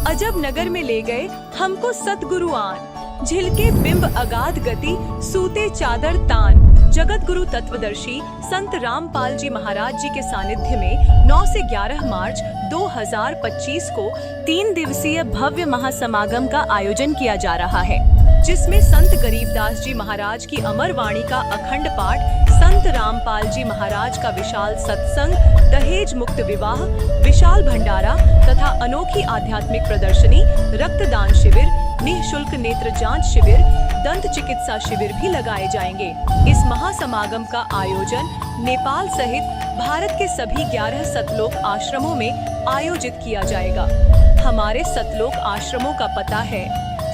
अजब नगर में ले गए हमको सतगुरु आन, झिलके बिंब अगाध गति, सूते चादर तान। जगत गुरु तत्वदर्शी संत रामपाल जी महाराज जी के सानिध्य में 9 से 11 मार्च 2025 को 3 दिवसीय भव्य महासमागम का आयोजन किया जा रहा है, जिसमें संत गरीबदास जी महाराज की अमर वाणी का अखंड पाठ, संत रामपाल जी महाराज का विशाल सत्संग, दहेज मुक्त विवाह, विशाल भंडारा तथा अनोखी आध्यात्मिक प्रदर्शनी, रक्तदान शिविर, निःशुल्क नेत्र जांच शिविर, दंत चिकित्सा शिविर भी लगाए जाएंगे। इस महासमागम का आयोजन नेपाल सहित भारत के सभी 11 सतलोक आश्रमों में आयोजित किया जाएगा। हमारे सतलोक आश्रमों का पता है: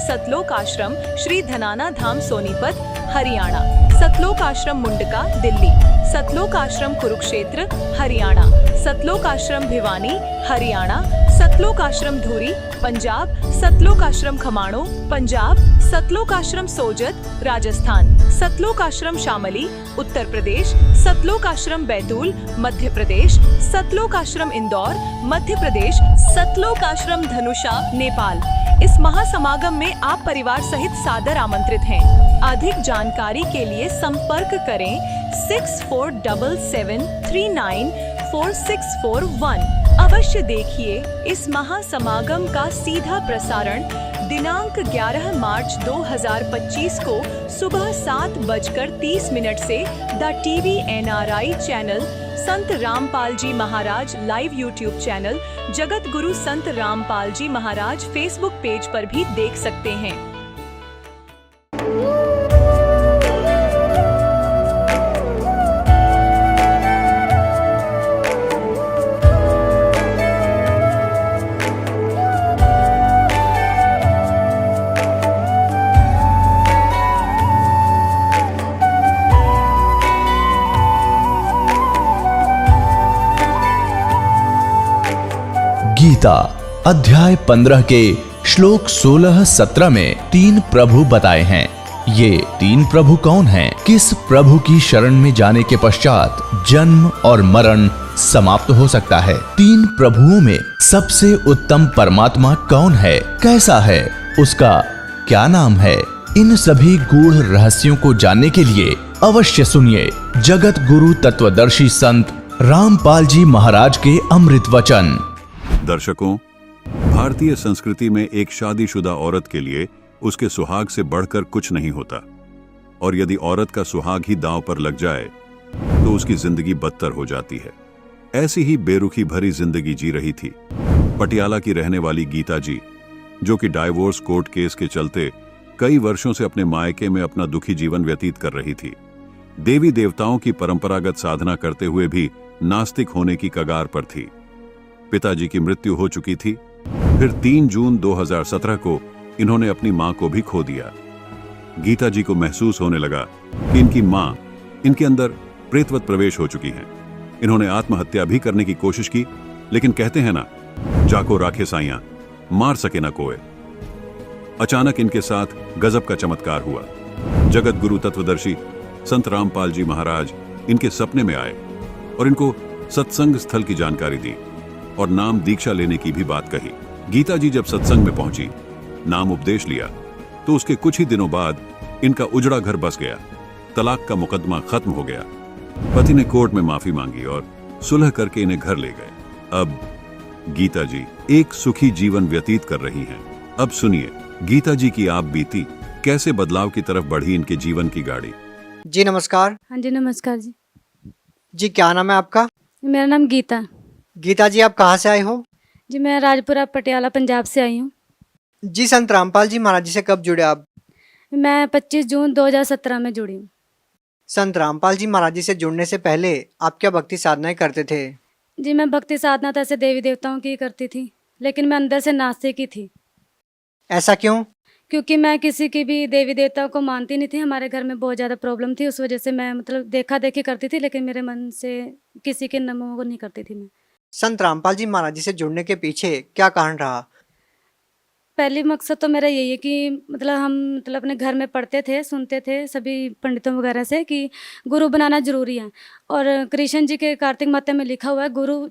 सतलोक आश्रम श्री धनाना धाम सोनीपत हरियाणा, सतलोक आश्रम मुंडका दिल्ली, सतलोक आश्रम कुरुक्षेत्र हरियाणा, सतलोक आश्रम भिवानी हरियाणा, सतलोक आश्रम धुरी पंजाब, सतलोक आश्रम खमाणो पंजाब, सतलोक आश्रम सोजत राजस्थान, सतलोक आश्रम शामली उत्तर प्रदेश, सतलोक आश्रम बैतूल मध्य प्रदेश, सतलोक आश्रम इंदौर मध्य प्रदेश, सतलोक आश्रम धनुषा नेपाल। इस महासमागम में आप परिवार सहित सादर आमंत्रित हैं। अधिक जानकारी के लिए संपर्क करें 6477394641। अवश्य देखिए इस महासमागम का सीधा प्रसारण दिनांक 11 मार्च 2025 को सुबह 7:30 से the TV NRI channel, Sant Rampal ji Maharaj live YouTube channel, Jagat Guru Sant Rampal ji Maharaj Facebook page पर भी देख सकते हैं। गीता अध्याय 15 के श्लोक 16-17 में 3 प्रभु बताए हैं। ये 3 प्रभु कौन हैं? किस प्रभु की शरण में जाने के पश्चात जन्म और मरण समाप्त हो सकता है? 3 प्रभुओं में सबसे उत्तम परमात्मा कौन है? कैसा है? उसका क्या नाम है? इन सभी गूढ़ रहस्यों को जानने के लिए अवश्य सुनिए जगत गुरु तत्वदर्शी संत रामपाल जी महाराज के अमृत वचन। दर्शकों, भारतीय संस्कृति में एक शादीशुदा औरत के लिए उसके सुहाग से बढ़कर कुछ नहीं होता, और यदि औरत का सुहाग ही दांव पर लग जाए तो उसकी जिंदगी बदतर हो जाती है। ऐसी ही बेरुखी भरी जिंदगी जी रही थी पटियाला की रहने वाली गीता जी, जो कि डाइवोर्स कोर्ट केस के चलते कई वर्षों से अपने मायके में अपना दुखी जीवन व्यतीत कर रही थी। देवी देवताओं की परंपरागत साधना करते हुए भी नास्तिक होने की कगार पर थी। पिताजी की मृत्यु हो चुकी थी। फिर 3 जून 2017 को इन्होंने अपनी मां को भी खो दिया। गीता जी को महसूस होने लगा कि इनकी मां इनके अंदर प्रेतवत प्रवेश हो चुकी हैं। इन्होंने आत्महत्या भी करने की कोशिश की, लेकिन कहते हैं ना, जाको राखे साइयां, मार सके ना कोई। अचानक इनके साथ गजब का चमत्कार हुआ। जगत गुरु तत्वदर्शी संत रामपाल जी महाराज इनके सपने में आए और इनको सत्संग स्थल की जानकारी दी और नाम दीक्षा लेने की भी बात कही। गीता जी जब सत्संग में पहुंची, नाम उपदेश लिया, तो उसके कुछ ही दिनों बाद इनका उजड़ा घर बस गया। तलाक का मुकदमा खत्म हो गया। पति ने कोर्ट में माफी मांगी और सुलह करके इन्हें घर ले गए। अब गीता जी एक सुखी जीवन व्यतीत कर रही हैं। अब सुनिए गीता जी की आप बीती, कैसे बदलाव की तरफ बढ़ी इनके जीवन की गाड़ी। जी नमस्कार। हाँ जी नमस्कार जी। जी क्या नाम है आपका? मेरा नाम गीता। गीता जी आप कहाँ से आए हो? जी मैं राजपुरा पटियाला पंजाब से आई हूँ। जी संत रामपाल जी महाराज जी से कब जुड़े आप? मैं 25 जून 2017 में जुड़ी हूँ। संत रामपाल जी महाराज जी से जुड़ने से पहले आप क्या भक्ति साधनाएं करते थे? जी मैं भक्ति साधना तो ऐसे देवी देवताओं की करती थी, लेकिन मैं अंदर से नास्तिक ही थी। ऐसा क्यों? क्योंकि मैं किसी की भी देवी देवताओं को मानती नहीं थी। हमारे घर में बहुत ज़्यादा प्रॉब्लम थी, उस वजह से मैं देखा देखी करती थी, लेकिन मेरे मन से किसी के नामों को नहीं करती थी मैं। संत रामपाल जी महाराज जी से जुड़ने के पीछे क्या कारण रहा? पहली मकसद तो मेरा यही है कि हम अपने घर में पढ़ते थे, सुनते थे सभी पंडितों वगैरह से कि गुरु बनाना जरूरी है। और कृष्ण जी के कार्तिक माते में लिखा हुआ है, गुरु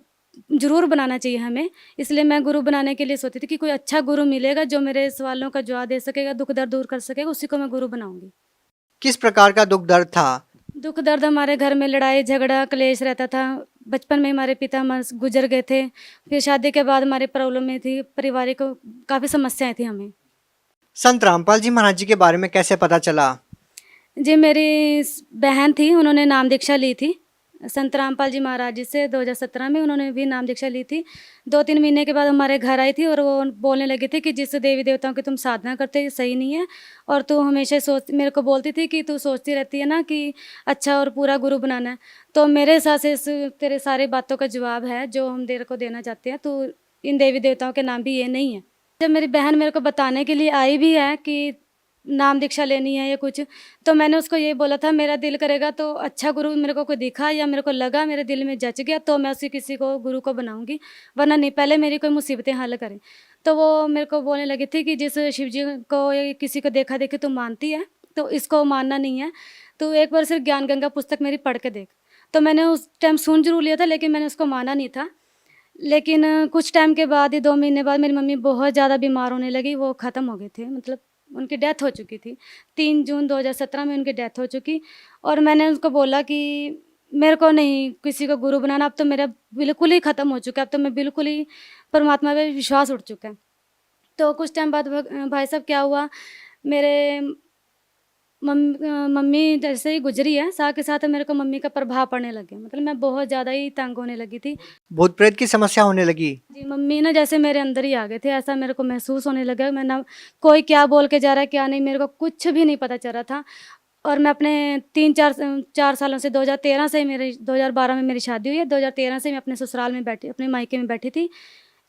ज़रूर बनाना चाहिए हमें। इसलिए मैं गुरु बनाने के लिए सोचती थी कि कोई अच्छा गुरु मिलेगा जो मेरे सवालों का जवाब दे सकेगा, दुख दर्द दूर कर सकेगा, उसी को मैं गुरु बनाऊंगी। किस प्रकार का दुख दर्द था? दुख दर्द, हमारे घर में लड़ाई झगड़ा क्लेश रहता था। बचपन में हमारे पिता हमारे गुजर गए थे, फिर शादी के बाद हमारी प्रॉब्लम में थी, पारिवारिक काफ़ी समस्याएं थी हमें। संत रामपाल जी महाराज जी के बारे में कैसे पता चला? जी, मेरी बहन थी, उन्होंने नाम दीक्षा ली थी संत रामपाल जी महाराज जी से 2017 में। उन्होंने भी नाम दीक्षा ली थी। 2-3 महीने के बाद हमारे घर आई थी और वो बोलने लगी थी कि जिस देवी देवताओं की तुम साधना करते हो ये सही नहीं है, और तू हमेशा मेरे को बोलती थी कि तू सोचती रहती है ना कि अच्छा और पूरा गुरु बनाना है। तो मेरे हिसाब से तेरे सारी बातों का जवाब है जो हम तेरे को देना चाहते हैं। तो इन देवी देवताओं के नाम भी ये नहीं है। जब मेरी बहन मेरे को बताने के लिए आई भी है कि नाम दीक्षा लेनी है या कुछ, तो मैंने उसको ये बोला था मेरा दिल करेगा तो अच्छा गुरु मेरे को कोई दिखा या मेरे को लगा मेरे दिल में जच गया तो मैं उसी किसी को गुरु को बनाऊंगी, वरना नहीं, पहले मेरी कोई मुसीबतें हल करें। तो वो मेरे को बोलने लगी थी कि जिस शिव जी को या किसी को देखा देखी तू मानती है तो इसको मानना नहीं है, तो एक बार सिर्फ ज्ञान गंगा पुस्तक मेरी पढ़ के देख। तो मैंने उस टाइम सुन जरूर लिया था, लेकिन मैंने उसको माना नहीं था। लेकिन कुछ टाइम के बाद ही 2 महीने बाद मेरी मम्मी बहुत ज़्यादा बीमार होने लगी। वो ख़त्म हो गए थे, मतलब उनकी डेथ हो चुकी थी। 3 जून 2017 में उनकी डेथ हो चुकी। और मैंने उनको बोला कि मेरे को नहीं किसी को गुरु बनाना, अब तो मेरा बिल्कुल ही ख़त्म हो चुका है, अब तो मैं बिल्कुल ही परमात्मा पे विश्वास उठ चुका है। तो कुछ टाइम बाद भाई साहब क्या हुआ, मेरे मम्मी जैसे ही गुजरी है, साथ के साथ मेरे को मम्मी का प्रभाव पड़ने लगे, मतलब मैं बहुत ज़्यादा ही तंग होने लगी थी। भूत प्रेत की समस्या होने लगी? जी, मम्मी ना जैसे मेरे अंदर ही आ गए थे, ऐसा मेरे को महसूस होने लगा। मैं ना कोई क्या बोल के जा रहा है क्या नहीं, मेरे को कुछ भी नहीं पता चल रहा था। और मैं अपने 3-4 सालों से 2013 से मेरी 2012 में मेरी शादी हुई है। 2013 से मैं अपने ससुराल में बैठी, अपने मायके में बैठी थी,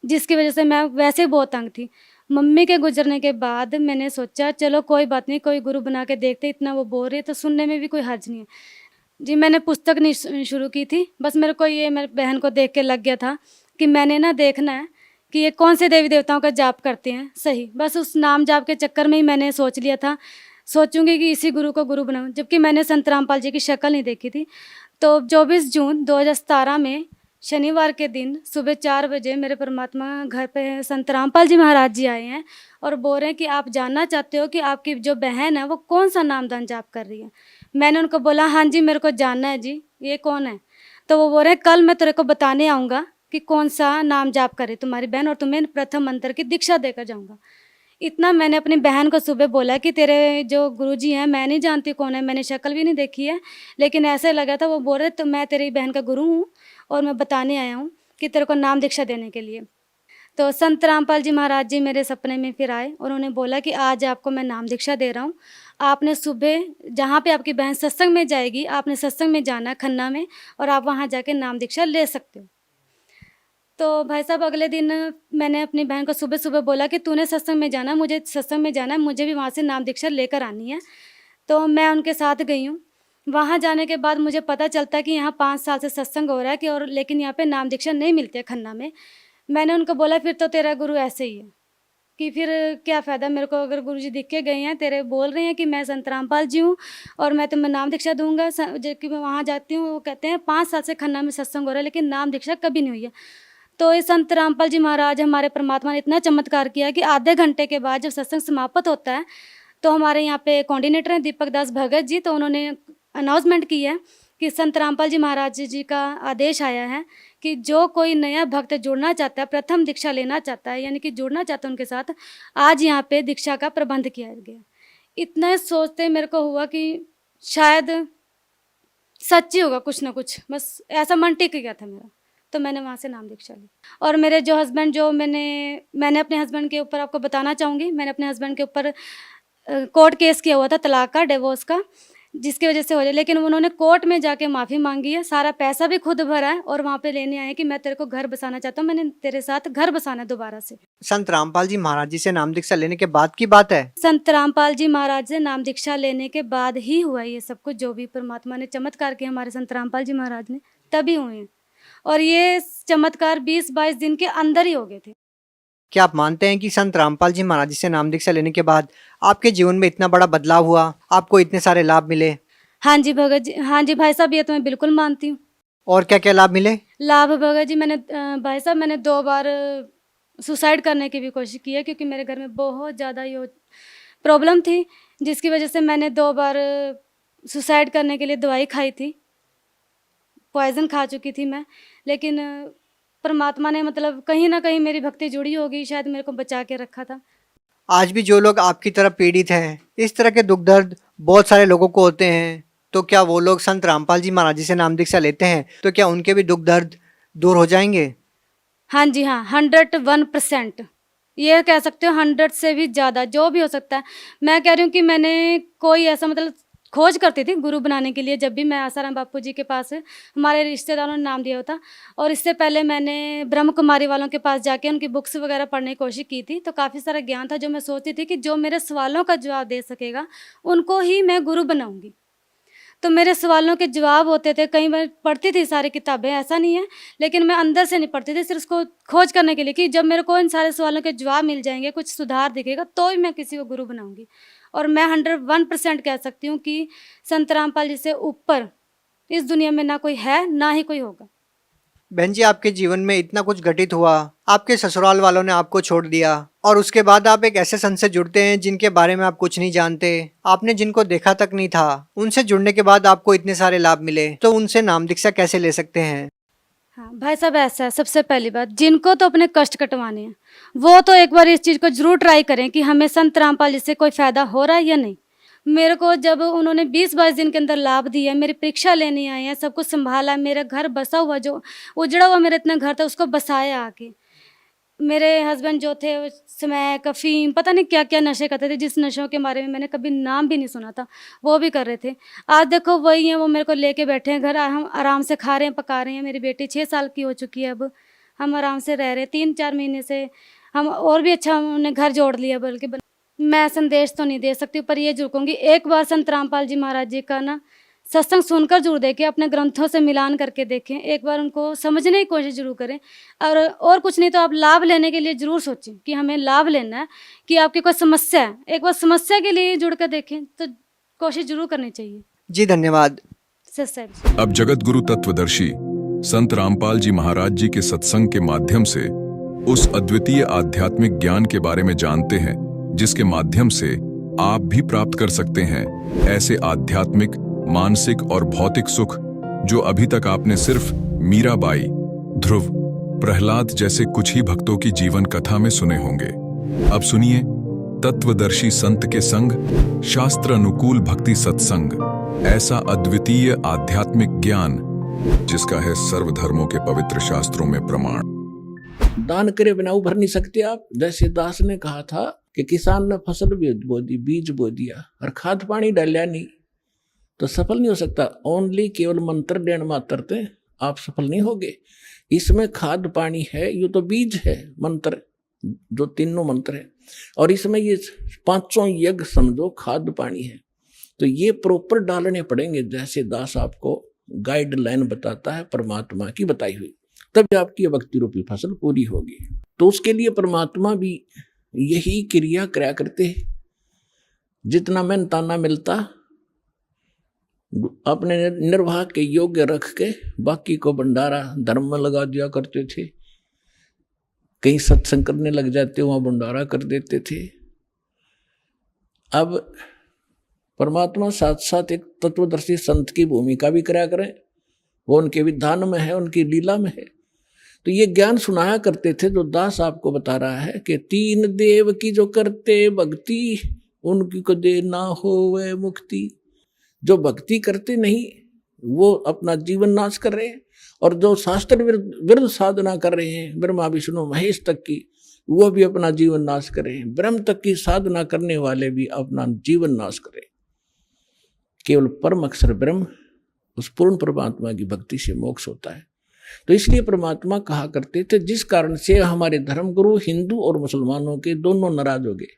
जिसकी वजह से मैं वैसे ही बहुत तंग थी। मम्मी के गुजरने के बाद मैंने सोचा चलो कोई बात नहीं, कोई गुरु बना के देखते, इतना वो बोल रही है तो सुनने में भी कोई हर्ज नहीं है। जी, मैंने पुस्तक नहीं शुरू की थी, बस मेरे को ये मेरी बहन को देख के लग गया था कि मैंने ना देखना है कि ये कौन से देवी देवताओं का जाप करते हैं सही। बस उस नाम जाप के चक्कर में ही मैंने सोच लिया था, सोचूंगी कि इसी गुरु को गुरु बनाऊं, जबकि मैंने संत रामपाल जी की शक्ल नहीं देखी थी। तो 24 जून 2017 में शनिवार के दिन सुबह 4 बजे मेरे परमात्मा घर पे संत रामपाल जी महाराज जी आए हैं और बोल रहे हैं कि आप जानना चाहते हो कि आपकी जो बहन है वो कौन सा नामदान जाप कर रही है। मैंने उनको बोला हाँ जी मेरे को जानना है जी, ये कौन है। तो वो बोल रहे हैं कल मैं तेरे को बताने आऊँगा कि कौन सा नाम जाप करे तुम्हारी बहन, और तुम्हें प्रथम मंत्र की दीक्षा देकर जाऊँगा। इतना मैंने अपनी बहन को सुबह बोला कि तेरे जो गुरुजी हैं मैं नहीं जानती कौन है, मैंने शक्ल भी नहीं देखी है, लेकिन ऐसे लगा था वो बोल रहे तो मैं तेरी बहन का गुरु हूँ और मैं बताने आया हूँ कि तेरे को नाम दीक्षा देने के लिए। तो संत रामपाल जी महाराज जी मेरे सपने में फिर आए और उन्होंने बोला कि आज आपको मैं नाम दीक्षा दे रहा हूँ, आपने सुबह जहाँ पे आपकी बहन सत्संग में जाएगी आपने सत्संग में जाना है खन्ना में, और आप वहाँ जाके नाम दीक्षा ले सकते हो। तो भाई साहब अगले दिन मैंने अपनी बहन को सुबह सुबह बोला कि तूने सत्संग में जाना, मुझे सत्संग में जाना है, मुझे भी वहाँ से नाम दीक्षा लेकर आनी है। तो मैं उनके साथ गई हूँ। वहाँ जाने के बाद मुझे पता चलता है कि यहाँ 5 साल से सत्संग हो रहा है कि और लेकिन यहाँ पे नाम दीक्षा नहीं मिलती है खन्ना में। मैंने उनको बोला फिर तो तेरा गुरु ऐसे ही है कि फिर क्या फ़ायदा मेरे को, अगर गुरुजी दिख के गए हैं तेरे बोल रहे हैं कि मैं संत रामपाल जी हूँ और मैं तुम्हें नाम दीक्षा दूंगा, जबकि मैं वहाँ जाती हूँ वो कहते हैं 5 साल से खन्ना में सत्संग हो रहा है लेकिन नाम दीक्षा कभी नहीं हुई है। तो ये संत रामपाल जी महाराज हमारे परमात्मा ने इतना चमत्कार किया कि आधे घंटे के बाद जब सत्संग समाप्त होता है तो हमारे यहाँ पे कोऑर्डिनेटर हैं दीपक दास भगत जी, तो उन्होंने अनाउंसमेंट की है कि संत रामपाल जी महाराज जी का आदेश आया है कि जो कोई नया भक्त जुड़ना चाहता है, प्रथम दीक्षा लेना चाहता है, यानी कि जुड़ना चाहता है उनके साथ, आज यहाँ पे दीक्षा का प्रबंध किया गया। इतना सोचते मेरे को हुआ कि शायद सच्ची होगा कुछ ना कुछ, बस ऐसा मन टिक गया था मेरा। तो मैंने वहाँ से नाम दीक्षा ली। और मेरे जो हस्बैंड, जो मैंने अपने हस्बैंड के ऊपर आपको बताना चाहूँगी, मैंने अपने हस्बैंड के ऊपर कोर्ट केस किया हुआ था तलाक का, डिवोर्स का, जिसकी वजह से हो जाए, लेकिन उन्होंने कोर्ट में जाके माफ़ी मांगी है, सारा पैसा भी खुद भरा है और वहाँ पे लेने आए कि मैं तेरे को घर बसाना चाहता हूँ, मैंने तेरे साथ घर बसाना है दोबारा से। संत रामपाल जी महाराज जी से नाम दीक्षा लेने के बाद की बात है? संत रामपाल जी महाराज से नाम दीक्षा लेने के बाद ही हुआ ये सब कुछ, जो भी परमात्मा ने चमत्कार किए हमारे संत रामपाल जी महाराज ने तभी हुए हैं, और ये चमत्कार 20-22 दिन के अंदर ही हो गए थे। क्या आप मानते हैं कि संत रामपाल जी महाराज जी से नाम दीक्षा लेने के बाद आपके जीवन में इतना बड़ा बदलाव हुआ, आपको इतने सारे लाभ मिले? हाँ जी भगत जी, हाँ जी भाई साहब, ये तो मैं बिल्कुल मानती हूँ। और क्या क्या लाभ मिले? लाभ भगत जी, मैंने भाई साहब मैंने 2 बार सुसाइड करने की भी कोशिश की है, क्योंकि मेरे घर में बहुत ज़्यादा ये प्रॉब्लम थी, जिसकी वजह से मैंने 2 बार सुसाइड करने के लिए दवाई खाई थी, पॉइज़न खा चुकी थी मैं। लेकिन परमात्मा ने मतलब कहीं ना कहीं मेरी भक्ति जुड़ी होगी, शायद मेरे को बचा के रखा था। आज भी जो लोग आपकी तरह पीड़ित हैं, इस तरह के दुख दर्द बहुत सारे लोगों को होते हैं, तो क्या वो लोग संत रामपाल जी महाराज जी से नाम दीक्षा लेते हैं तो क्या उनके भी दुख दर्द दूर हो जाएंगे? हाँ जी हाँ, 101%, ये कह सकते हो 100 से भी ज़्यादा, जो भी हो सकता है। मैं कह रही हूँ कि मैंने कोई ऐसा मतलब खोज करती थी गुरु बनाने के लिए, जब भी मैं आसाराम बापू जी के पास हमारे रिश्तेदारों ने नाम दिया होता, और इससे पहले मैंने ब्रह्म कुमारी वालों के पास जाके उनकी बुक्स वगैरह पढ़ने की कोशिश की थी। तो काफ़ी सारा ज्ञान था, जो मैं सोचती थी कि जो मेरे सवालों का जवाब दे सकेगा उनको ही मैं गुरु बनाऊंगी। तो मेरे सवालों के जवाब होते थे, कई बार पढ़ती थी सारी किताबें, ऐसा नहीं है, लेकिन मैं अंदर से नहीं पढ़ती थी, सिर्फ उसको खोज करने के लिए कि जब मेरे को इन सारे सवालों के जवाब मिल जाएंगे, कुछ सुधार दिखेगा, तो ही मैं किसी को गुरु बनाऊंगी। और मैं 101% कह सकती हूँ कि संत रामपाल जी से ऊपर इस दुनिया में ना कोई है, ना ही कोई होगा। बहन जी, आपके जीवन में इतना कुछ घटित हुआ, आपके ससुराल वालों ने आपको छोड़ दिया और उसके बाद आप एक ऐसे संत से जुड़ते हैं जिनके बारे में आप कुछ नहीं जानते, आपने जिनको देखा तक नहीं था, उनसे जुड़ने के बाद आपको इतने सारे लाभ मिले, तो उनसे नाम दीक्षा कैसे ले सकते हैं? हाँ भाई साहब, ऐसा है, सबसे पहली बात, जिनको तो अपने कष्ट कटवाने हैं वो तो एक बार इस चीज़ को जरूर ट्राई करें कि हमें संत रामपाल जी से कोई फ़ायदा हो रहा है या नहीं। मेरे को जब उन्होंने 20-22 दिन के अंदर लाभ दिया, मेरी परीक्षा लेने आए हैं, सब कुछ संभाला, मेरा घर बसा हुआ, जो उजड़ा हुआ मेरा इतना घर था उसको बसाया आके। मेरे हस्बैंड जो थे वो स्मैक, अफीम, पता नहीं क्या क्या नशे करते थे, जिस नशों के बारे में मैंने कभी नाम भी नहीं सुना था, वो भी कर रहे थे। आज देखो वही हैं, वो मेरे को लेके बैठे हैं घर, हम आराम से खा रहे हैं, पका रहे हैं। मेरी बेटी 6 साल की हो चुकी है अब, हम आराम से रह रहे हैं 3-4 महीने से। हम और भी अच्छा हमने घर जोड़ लिया। बल्कि मैं संदेश तो नहीं दे सकती, पर ये जरूर कहूँगी, एक बार संत रामपाल जी महाराज जी का ना सत्संग सुनकर जरूर देखें, अपने ग्रंथों से मिलान करके देखें, एक बार उनको समझने की कोशिश जरूर करें। और कुछ नहीं तो आप लाभ लेने के लिए जरूर सोचें कि हमें लाभ लेना है, कि आपकी कोई समस्या है, एक बार समस्या के लिए जुड़ कर देखें, तो कोशिश जरूर करनी चाहिए। जी धन्यवाद। सत्संग। अब जगत गुरु तत्वदर्शी संत रामपाल जी महाराज जी के सत्संग के माध्यम से उस अद्वितीय आध्यात्मिक ज्ञान के बारे में जानते हैं, जिसके माध्यम से आप भी प्राप्त कर सकते हैं ऐसे आध्यात्मिक, मानसिक और भौतिक सुख जो अभी तक आपने सिर्फ मीराबाई, ध्रुव, प्रहलाद जैसे कुछ ही भक्तों की जीवन कथा में सुने होंगे। अब सुनिए तत्वदर्शी संत के संग शास्त्र अनुकूल भक्ति सत्संग, ऐसा अद्वितीय आध्यात्मिक ज्ञान जिसका है सर्वधर्मों के पवित्र शास्त्रों में प्रमाण। दान करे बिना उभर नहीं सकते आप। जैसे दास ने कहा था कि किसान ने फसल भी बो दी, बीज बो दिया और खाद पानी डालिया नहीं, तो सफल नहीं हो सकता। ओनली केवल मंत्र देण मात्र ते आप सफल नहीं होगे। इसमें खाद पानी है, ये तो बीज है, मंत्र जो तीनों मंत्र है, और इसमें ये 5 यज्ञ समझो खाद पानी है, तो ये प्रॉपर डालने पड़ेंगे। जैसे दास आपको गाइडलाइन बताता है परमात्मा की बताई हुई, तब आपकी भक्ति रूपी फसल पूरी होगी। तो उसके लिए परमात्मा भी यही क्रिया कराया करते हैं। जितना मेहनताना मिलता अपने निर्वाह के योग्य रख के बाकी को भंडारा धर्म में लगा दिया करते थे। कहीं सत्संग करने लग जाते, वहां भंडारा कर देते थे। अब परमात्मा साथ साथ एक तत्वदर्शी संत की भूमिका भी कराया करें, वो उनके विधान में है, उनकी लीला में है। तो ये ज्ञान सुनाया करते थे जो दास आपको बता रहा है कि 3 देव की जो करते भक्ति, उनकी को दे ना हो वह मुक्ति। जो भक्ति करते नहीं वो अपना जीवन नाश कर रहे हैं, और जो शास्त्र विरुद्ध साधना कर रहे हैं, ब्रह्मा विष्णु महेश तक की, वो भी अपना जीवन नाश कर रहे हैं। ब्रह्म तक की साधना करने वाले भी अपना जीवन नाश कर रहे हैं। केवल परम अक्षर ब्रह्म, उस पूर्ण परमात्मा की भक्ति से मोक्ष होता है। तो इसलिए परमात्मा कहा करते थे, जिस कारण से हमारे धर्मगुरु हिंदू और मुसलमानों के दोनों नाराज हो गए।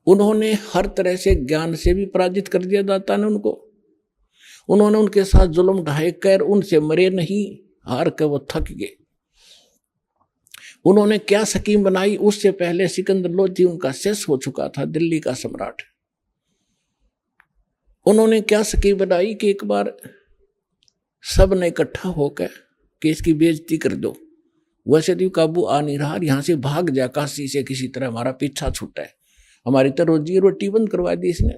उन्होंने हर तरह से ज्ञान से भी पराजित कर दिया दाता ने उनको। उन्होंने उनके साथ जुल्म ढाए कर उनसे मरे नहीं, हार कर वो थक गए। उन्होंने क्या स्कीम बनाई, उससे पहले सिकंदर लोधी उनका शेष हो चुका था, दिल्ली का सम्राट। उन्होंने क्या स्कीम बनाई कि एक बार सब ने इकट्ठा होकर कि इसकी बेइज्जती कर दो। वैसे तो काबू आ नहीं रहा, यहाँ से भाग जा काशी से, किसी तरह हमारा पीछा छूटा है, हमारी तो रोजी रोटी बंद करवा दी इसने।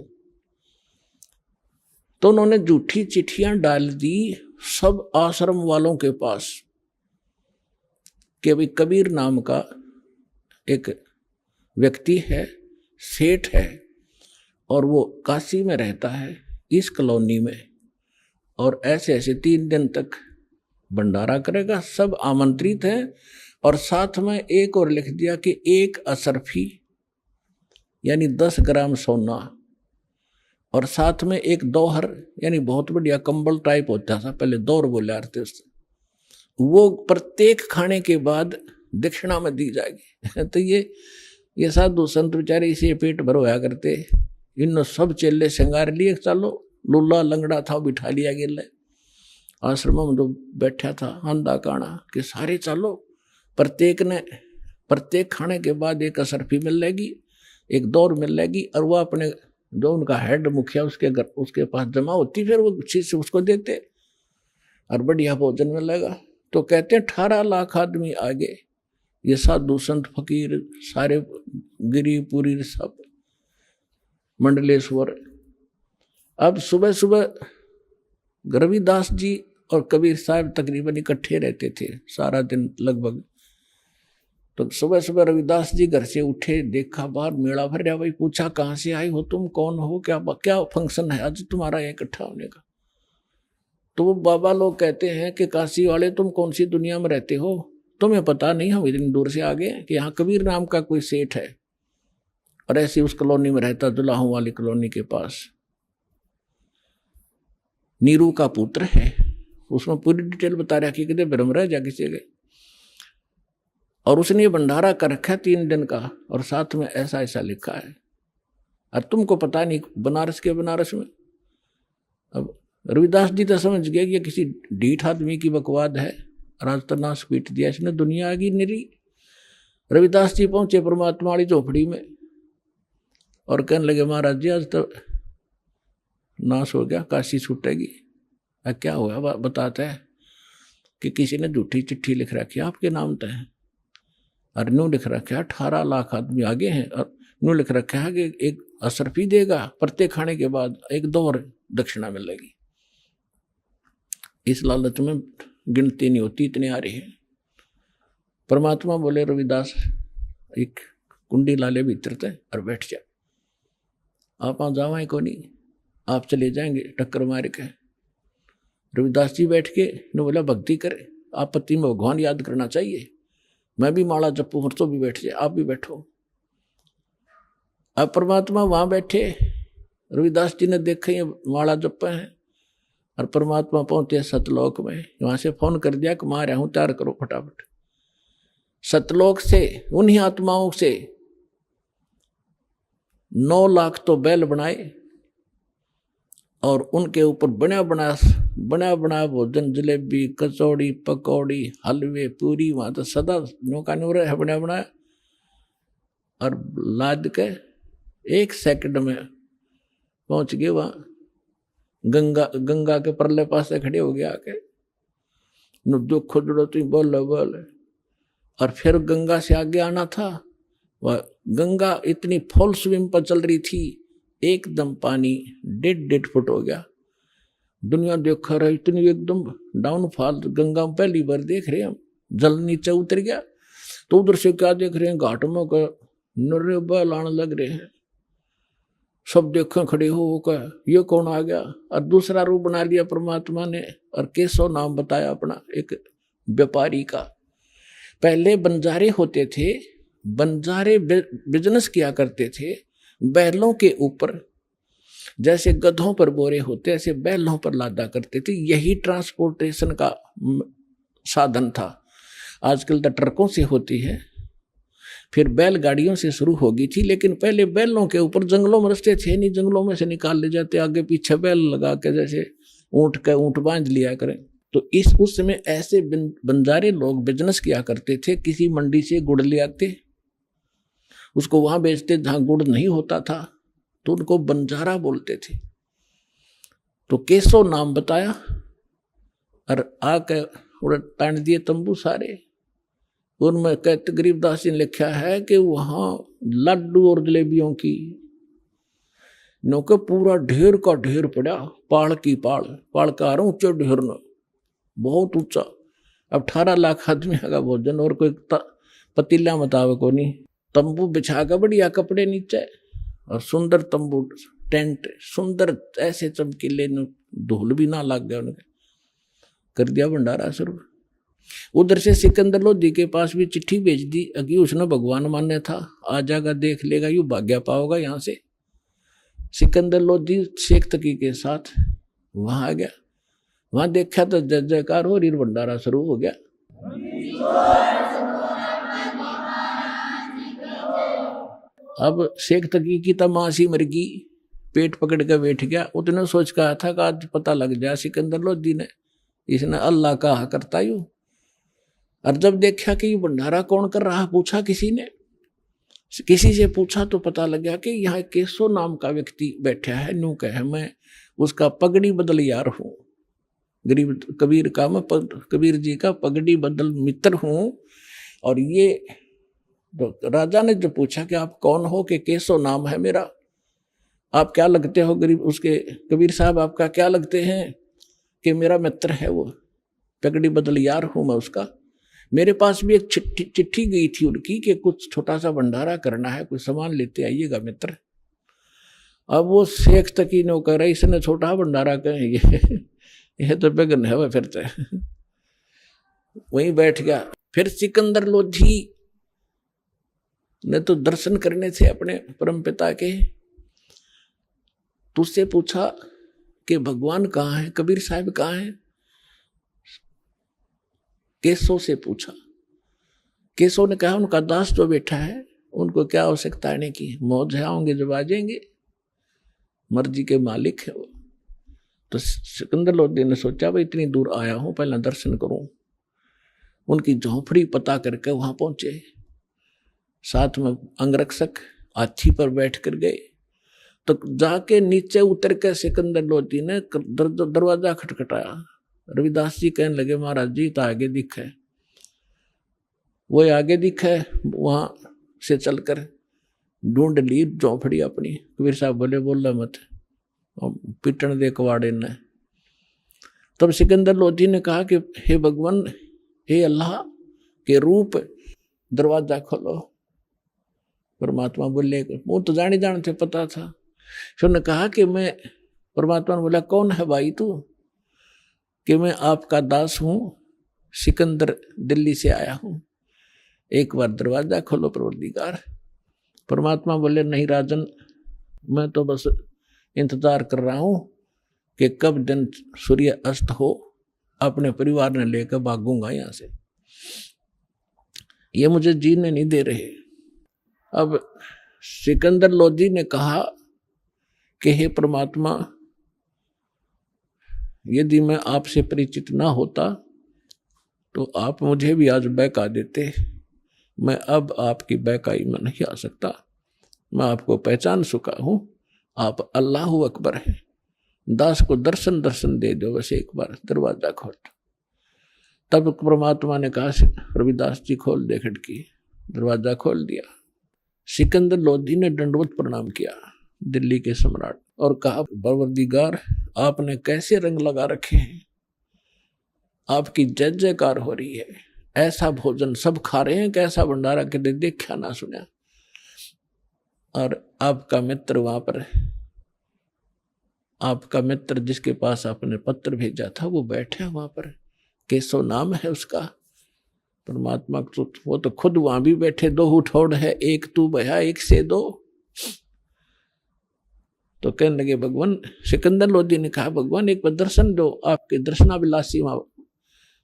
तो उन्होंने झूठी चिट्ठियां डाल दी सब आश्रम वालों के पास कि भाई कबीर नाम का एक व्यक्ति है, सेठ है, और वो काशी में रहता है इस कॉलोनी में, और ऐसे ऐसे 3 दिन तक भंडारा करेगा। सब आमंत्रित हैं। और साथ में एक और लिख दिया कि 1 असरफी यानी 10 ग्राम सोना, और साथ में 1 दोहर यानी बहुत बढ़िया कंबल टाइप होता था पहले, दौर बोले आते उससे, वो प्रत्येक खाने के बाद दक्षिणा में दी जाएगी। तो ये साधु संत बेचारे इसे पेट भर होया करते। इन सब चेले श्रृंगार लिए, चलो लुल्ला लंगड़ा था बिठा लिया गेल आश्रम में जो बैठा था अंधा काना कि सारे चलो, प्रत्येक खाने के बाद 1 असरफी मिल लेगी, 1 दौर मिल लेगी, और वह अपने जो उनका हेड मुखिया उसके पास जमा होती, फिर वो चीज से उसको देते और बढ़िया भोजन मिलेगा। तो कहते हैं 18 लाख आदमी आगे, ये साधु संत फकीर सारे गिरी पुरी सब मंडलेश्वर। अब सुबह सुबह रविदास जी और कबीर साहब तकरीबन इकट्ठे रहते थे सारा दिन लगभग। तो सुबह सुबह रविदास जी घर से उठे, देखा बाहर मेला भर रहा, भाई पूछा कहाँ से आई हो तुम, कौन हो, क्या फंक्शन है आज तुम्हारा यहाँ इकट्ठा होने का। तो वो बाबा लोग कहते हैं कि काशी वाले तुम कौन सी दुनिया में रहते हो, तुम्हें पता नहीं हम इतनी दूर से आ गए कि यहाँ कबीर नाम का कोई सेठ है, और ऐसी उस कॉलोनी में रहता, दुलाहों वाली कॉलोनी के पास। नीरू का पुत्र है, उसमें पूरी डिटेल बता रहा कि कितने ब्रह्मराज जा किसी गए, और उसने ये भंडारा कर रखा 3 दिन का, और साथ में ऐसा ऐसा लिखा है, और तुमको पता नहीं बनारस के बनारस में। अब रविदास जी तो समझ गए कि ये किसी ढीठ आदमी की बकवाद है, और आज तो नाश पीट दिया इसने, दुनिया आ गई निरी। रविदास जी पहुंचे परमात्मा वाली झोपड़ी में और कहने लगे महाराज जी आज तो नाश हो गया, काशी छूटेगी। क्या हुआ बताते हैं कि किसी ने झूठी चिट्ठी लिख रखी आपके नाम तय है, और न्यू लिख रखा है 18 लाख आदमी आगे हैं, और न्यू लिख रखा है कि 1 असरफी देगा, प्रत्येक खाने के बाद 1 दौर दक्षिणा मिलेगी। इस लालच में गिनती नहीं होती, इतने आ रहे हैं। परमात्मा बोले रविदास एक कुंडी लाले भीतर थे और बैठ जा, आप वहां जावाएं को नहीं, आप चले जाएंगे टक्कर मार के। रविदास जी बैठ के ने बोला भक्ति करे, आपत्ति में भगवान याद करना चाहिए, मैं भी माला जपू, और तो भी बैठ जाए, आप भी बैठो। अब परमात्मा वहां बैठे, रविदास जी ने देखा ये माला जपे हैं, और परमात्मा पहुंचे सतलोक में। वहां से फोन कर दिया कि मैं आ रहा हूं, तैयार करो फटाफट। सतलोक से उन्हीं आत्माओं से 9 लाख तो बैल बनाए, और उनके ऊपर बना बना भोजन, जलेबी कचौड़ी पकौड़ी हलवे पूरी, वहां तो सदा नौका नूर है बना बनाया, और लाद के 1 सेकंड में पहुंच गए वहां। गंगा के परले पास से खड़े हो गया आके, जो खुदड़ो तू बोल, और फिर गंगा से आगे आना था। वह गंगा इतनी फुल स्विम पर चल रही थी, एकदम पानी 1.5 फुट हो गया। दुनिया देख रहा इतनी एकदम डाउनफॉल, गंगा में पहली बार देख रहे हैं हम, जल नीचे उतर गया। तो उधर से क्या देख रहे हैं, घाट में का नर्रे बैल आने लग रहे हैं, सब देखें खड़े हो कर ये कौन आ गया। और दूसरा रूप बना लिया परमात्मा ने, और केशव नाम बताया अपना एक व्यापारी का। पहले बंजारे होते थे, बंजारे बिजनेस किया करते थे बैलों के ऊपर, जैसे गधों पर बोरे होते ऐसे बैलों पर लादा करते थे, यही ट्रांसपोर्टेशन का साधन था। आजकल तो ट्रकों से होती है, फिर बैलगाड़ियों से शुरू हो गई थी, लेकिन पहले बैलों के ऊपर, जंगलों में रस्ते थे नहीं, जंगलों में से निकाल ले जाते, आगे पीछे बैल लगा के जैसे ऊंट बांध लिया करें। तो उस समय ऐसे बंजारे लोग बिजनेस किया करते थे, किसी मंडी से गुड़ ले आते, उसको वहां बेचते जहां गुड़ नहीं होता था, तो उनको बंजारा बोलते थे। तो केशव नाम बताया, और आके उड़े तान दिए तंबू सारे। उनमें कहते गरीबदास जी ने लिखा है कि वहां लड्डू और जलेबियों की नौके पूरा ढेर का ढेर पड़ा, पाड़ की पाड़, पाड़ का ऊंचा ढेर न बहुत ऊंचा। अब 18 लाख आदमी का भोजन और कोई पतीला मतावे को नहीं। तंबू बिछा कर बढ़िया कपड़े नीचे और सुंदर तंबू टेंट सुंदर ऐसे चमकीले, धूल भी ना लग गया उनके, कर दिया भंडारा शुरू। उधर से सिकंदर लोधी के पास भी चिट्ठी भेज दी अगी, उसने भगवान मान्य था, आ जाएगा देख लेगा, यू भाग्य पाओगा यहाँ से। सिकंदर लोधी शेख तकी के साथ वहां आ गया। वहां देखा तो जय जयकार हो रही, भंडारा शुरू हो गया। अब शेख तकी की तमाशी मर गई, पेट पकड़ के बैठ गया। उतने सोच कहा था कि आज पता लग जाए सिकंदर लोधी ने, इसने अल्लाह कहा करता यू। और जब देखा कि ये भंडारा कौन कर रहा, पूछा किसी ने, किसी से पूछा तो पता लगा कि यहाँ केसो नाम का व्यक्ति बैठा है। न्यू कहे मैं उसका पगड़ी बदल यार हूँ, गरीब कबीर का मैं कबीर जी का पगड़ी बदल मित्र हूँ। और ये तो राजा ने जो पूछा कि आप कौन हो, कि केसो नाम है मेरा, आप क्या लगते हो गरीब, उसके कबीर साहब आपका क्या लगते हैं, कि मेरा मित्र है वो, पगड़ी बदल यार हूँ मैं उसका। मेरे पास भी एक चिट्ठी गई थी उनकी कि कुछ छोटा सा भंडारा करना है, कुछ सामान लेते आइएगा मित्र। अब वो शेख तकी ने कह रहा इसने छोटा भंडारा कहे, ये तो बेगन है वह। फिर तो वहीं बैठ गया। फिर सिकंदर लोधी ने तो दर्शन करने थे अपने परमपिता के, तुझसे पूछा कि भगवान कहाँ है, कबीर साहब कहाँ है। केसो से पूछा, केसो ने कहा उनका दास जो बैठा है उनको क्या आवश्यकता आने की, मौज है, आएंगे जब आ जाएंगे, मर्जी के मालिक है वो। तो सिकंदर लोधी ने सोचा भाई इतनी दूर आया हूं, पहले दर्शन करूं। उनकी झोंपड़ी पता करके वहां पहुंचे, साथ में अंगरक्षक हाथी पर बैठ कर गए। तो जाके नीचे उतर के सिकंदर लोधी ने दरवाजा खटखटाया। रविदास जी कहने लगे महाराज जी तो आगे दिखे, वो आगे दिखे, वहां से चलकर ढूंढ ली झोंपड़ी अपनी। कबीर साहब बोले बोला मत, पिटन दे कवाड़े ने। तब सिकंदर लोधी ने कहा कि हे भगवान, हे अल्लाह के रूप, दरवाजा खोलो। परमात्मा बोले, वो तो जाने जानते पता था। फिर ने कहा कि मैं, परमात्मा ने बोला कौन है भाई तू, कि मैं आपका दास हूं, सिकंदर दिल्ली से आया हूं, एक बार दरवाजा खोलो परवरदिगार। परमात्मा बोले नहीं राजन, मैं तो बस इंतजार कर रहा हूं कि कब दिन सूर्य अस्त हो, अपने परिवार ने लेकर भागूंगा यहां से, ये मुझे जीने नहीं दे रहे। अब सिकंदर लोधी ने कहा कि हे परमात्मा, यदि मैं आपसे परिचित ना होता तो आप मुझे भी आज बहका देते। मैं अब आपकी बहकाई में नहीं आ सकता, मैं आपको पहचान चुका हूं, आप अल्लाह अकबर हैं। दास को दर्शन दे दो, बस एक बार दरवाजा खोल। तब परमात्मा ने कहा रविदास जी खोल दे खिड़की। दरवाजा खोल दिया। सिकंदर लोधी ने दंडवत प्रणाम किया दिल्ली के सम्राट और कहा परवरदिगार आपने कैसे रंग लगा रखे हैं, आपकी जय जयकार हो रही है, ऐसा भोजन सब खा रहे हैं, कैसा भंडारा कदे देखा ना सुना। और आपका मित्र वहां पर, आपका मित्र जिसके पास आपने पत्र भेजा था वो बैठे वहां पर, केसो नाम है उसका। परमात्मा वो तो खुद वहां भी बैठे, दो उठौड़ है, एक तू भया एक से दो। तो कहने लगे भगवान, सिकंदर लोधी ने कहा भगवान एक बार दर्शन दो, आपके दर्शनाभिलाषी वहां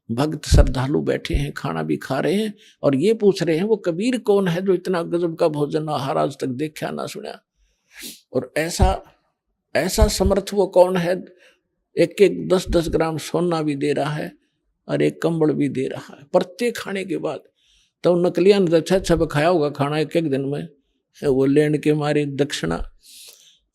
भक्त श्रद्धालु बैठे हैं, खाना भी खा रहे हैं और ये पूछ रहे हैं वो कबीर कौन है जो इतना गजब का भोजन आहार आज तक देखा ना सुना, और ऐसा समर्थ वो कौन है, एक 10-10 ग्राम सोना भी दे रहा है और एक कंबल भी दे रहा है प्रत्येक खाने के बाद। तो नकलिया ने अच्छा खाया होगा खाना एक दिन में, वो लेने के मारे दक्षिणा।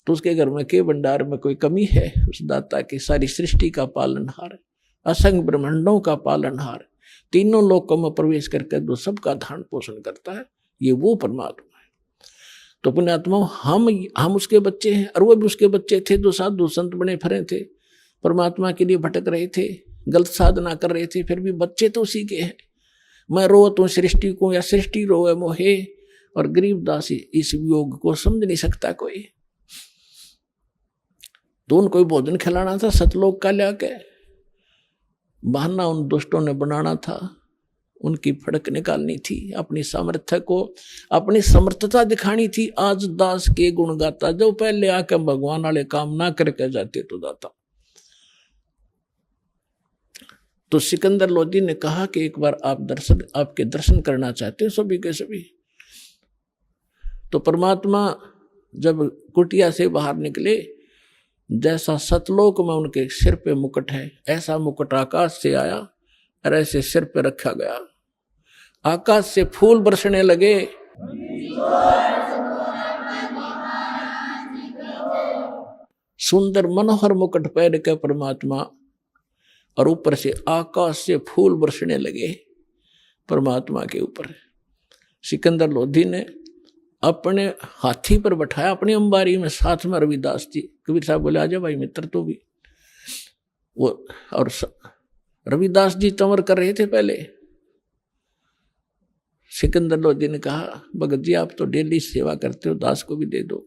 तो उसके घर में के भंडार में कोई कमी है, उस दाता की सारी सृष्टि का पालनहार असंग ब्रह्मांडों का पालनहार, तीनों लोकों में प्रवेश करके जो सबका धारण पोषण करता है, ये वो परमात्मा है। तो पुण्यात्मा, हम उसके बच्चे हैं, और वो भी उसके बच्चे थे जो साधु संत बने फिरे थे, परमात्मा के लिए भटक रहे थे, गलत साधना कर रहे थे, फिर भी बच्चे तो उसी के हैं। मैं रोत हूँ सृष्टि को, या सृष्टि रोए मोहे, और गरीब दासी इस योग को समझ नहीं सकता कोई। तो उनको भोजन खिलाना था सतलोक का लाके, बहाना उन दुष्टों ने बनाना था, उनकी फड़क निकालनी थी, अपनी सामर्थ्य को, अपनी समर्थता दिखानी थी। आज दास के गुण गाता, जो पहले आके भगवान वाले काम ना करके जाते तो जाता। तो सिकंदर लोदी ने कहा कि एक बार आपके दर्शन करना चाहते हैं सभी के सभी। तो परमात्मा जब कुटिया से बाहर निकले, जैसा सतलोक में उनके सिर पे मुकुट है, ऐसा मुकुट आकाश से आया और ऐसे सिर पे रखा गया। आकाश से फूल बरसने लगे। सुंदर मनोहर मुकुट पहन के परमात्मा, और ऊपर से आकाश से फूल बरसने लगे परमात्मा के ऊपर। सिकंदर लोधी ने अपने हाथी पर बैठाया, अपनी अंबारी में, साथ में रविदास जी। कबीर साहब बोले, आजा भाई मित्र तू भी। वो और रविदास जी चंवर कर रहे थे पहले। सिकंदर लोधी ने कहा, भगत जी आप तो डेली सेवा करते हो, दास को भी दे दो।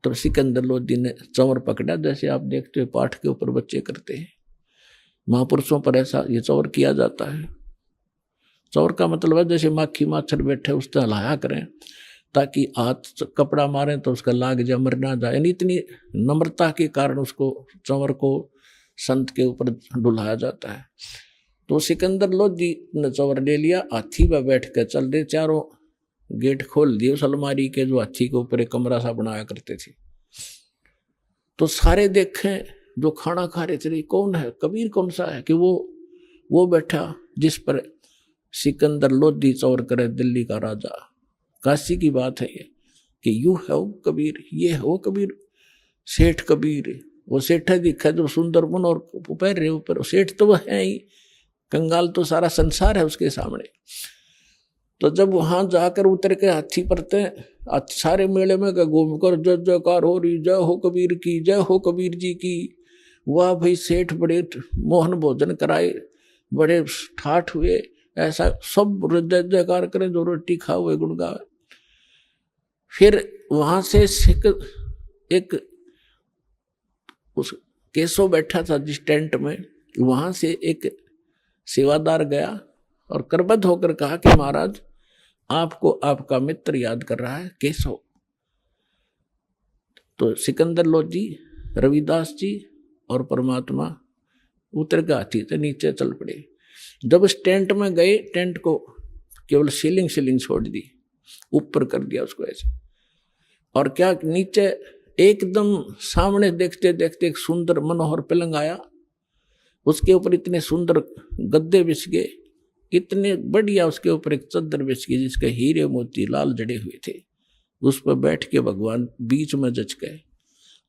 तो सिकंदर लोधी ने चंवर पकड़ा, जैसे आप देखते हो पाठ के ऊपर बच्चे करते हैं। महापुरुषों पर ऐसा ये चौर किया जाता है। चौर का मतलब है जैसे माखी माछर बैठे उससे हलाया करें, ताकि हाथ कपड़ा मारें तो उसका लाग जाए, मर ना जाए। यानी इतनी नम्रता के कारण उसको चौर को संत के ऊपर डुलाया जाता है। तो सिकंदर लोधी ने चौर ले लिया, हाथी पर बैठ कर चल रहे, चारों गेट खोल दिए उस अलमारी के, जो हाथी के ऊपर एक कमरा सा बनाया करते थे। तो सारे देखें, जो खाना खा रहे थे, कौन है, कबीर कौन सा है कि वो बैठा जिस पर सिकंदर लोधी चौर करे, दिल्ली का राजा। काशी की बात है ये कि यू है वो कबीर, ये है वो कबीर, सेठ कबीर। वो सेठ दिखा जो सुंदर मन और पैर रहे ऊपर, सेठ तो वह है ही, कंगाल तो सारा संसार है उसके सामने। तो जब वहां जाकर उतर के हाथी पर थे, सारे मेले में घूमकर जय जयकार हो रही, जय हो कबीर की, जय हो कबीर जी की। वाह भाई, सेठ बड़े मोहन भोजन कराए, बड़े ठाठ हुए, ऐसा सब जय जयकार करें, जो रोटी खा हुए गुण गावे। फिर वहां से एक उस केसो बैठा था जिस टेंट में, वहां से एक सेवादार गया और करबद्ध होकर कहा कि महाराज आपको आपका मित्र याद कर रहा है, केसो। तो सिकंदर लोधी, रविदास जी और परमात्मा उतर के हाथी से नीचे चल पड़े। जब उस टेंट में गए, टेंट को केवल सीलिंग छोड़ दी, ऊपर कर दिया उसको ऐसे। और क्या नीचे एकदम सामने देखते देखते एक सुंदर मनोहर पलंग आया, उसके ऊपर इतने सुंदर गद्दे बिछ गए, इतने बढ़िया, उसके ऊपर एक चद्दर बिछ गई जिसके हीरे मोती लाल जड़े हुए थे। उस पर बैठ के भगवान बीच में जच गए।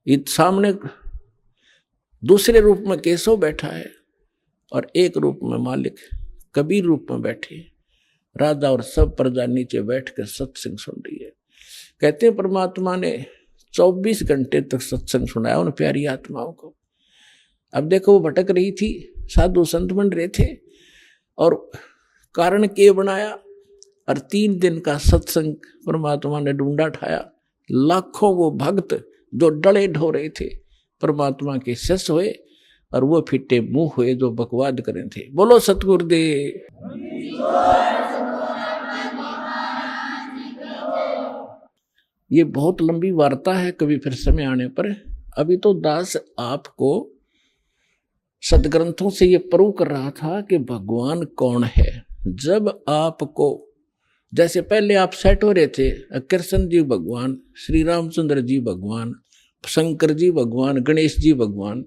इत सामने दूसरे रूप में केशव बैठा है और एक रूप में मालिक कबीर रूप में बैठे। राजा और सब प्रजा नीचे बैठ कर सत्संग सुन रही है। कहते हैं परमात्मा ने 24 घंटे तक सत्संग सुनाया उन प्यारी आत्माओं को। अब देखो वो भटक रही थी, साधु संत बन रहे थे, और कारण के बनाया, और 3 दिन का सत्संग परमात्मा ने ढूंढा ठाया। लाखों वो भक्त जो डले ढो रहे थे परमात्मा के शिष्य हुए, और वो फिटे मुंह हुए जो बकवाद करें थे। बोलो सतगुरुदेव। ये बहुत लंबी वार्ता है, कभी फिर समय आने पर। अभी तो दास आपको सदग्रंथों से ये प्रूव कर रहा था कि भगवान कौन है। जब आपको, जैसे पहले आप सेट हो रहे थे, कृष्ण जी भगवान, श्री रामचंद्र जी भगवान, शंकर जी भगवान, गणेश जी भगवान,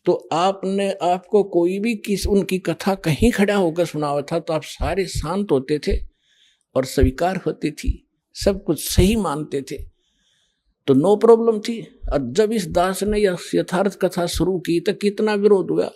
तो आपने आपको कोई भी उनकी कथा कहीं खड़ा होकर सुनावा था तो आप सारे शांत होते थे और स्वीकार होती थी, सब कुछ सही मानते थे, तो नो प्रॉब्लम थी। और जब इस दास ने यह यथार्थ कथा शुरू की तो कितना विरोध हुआ।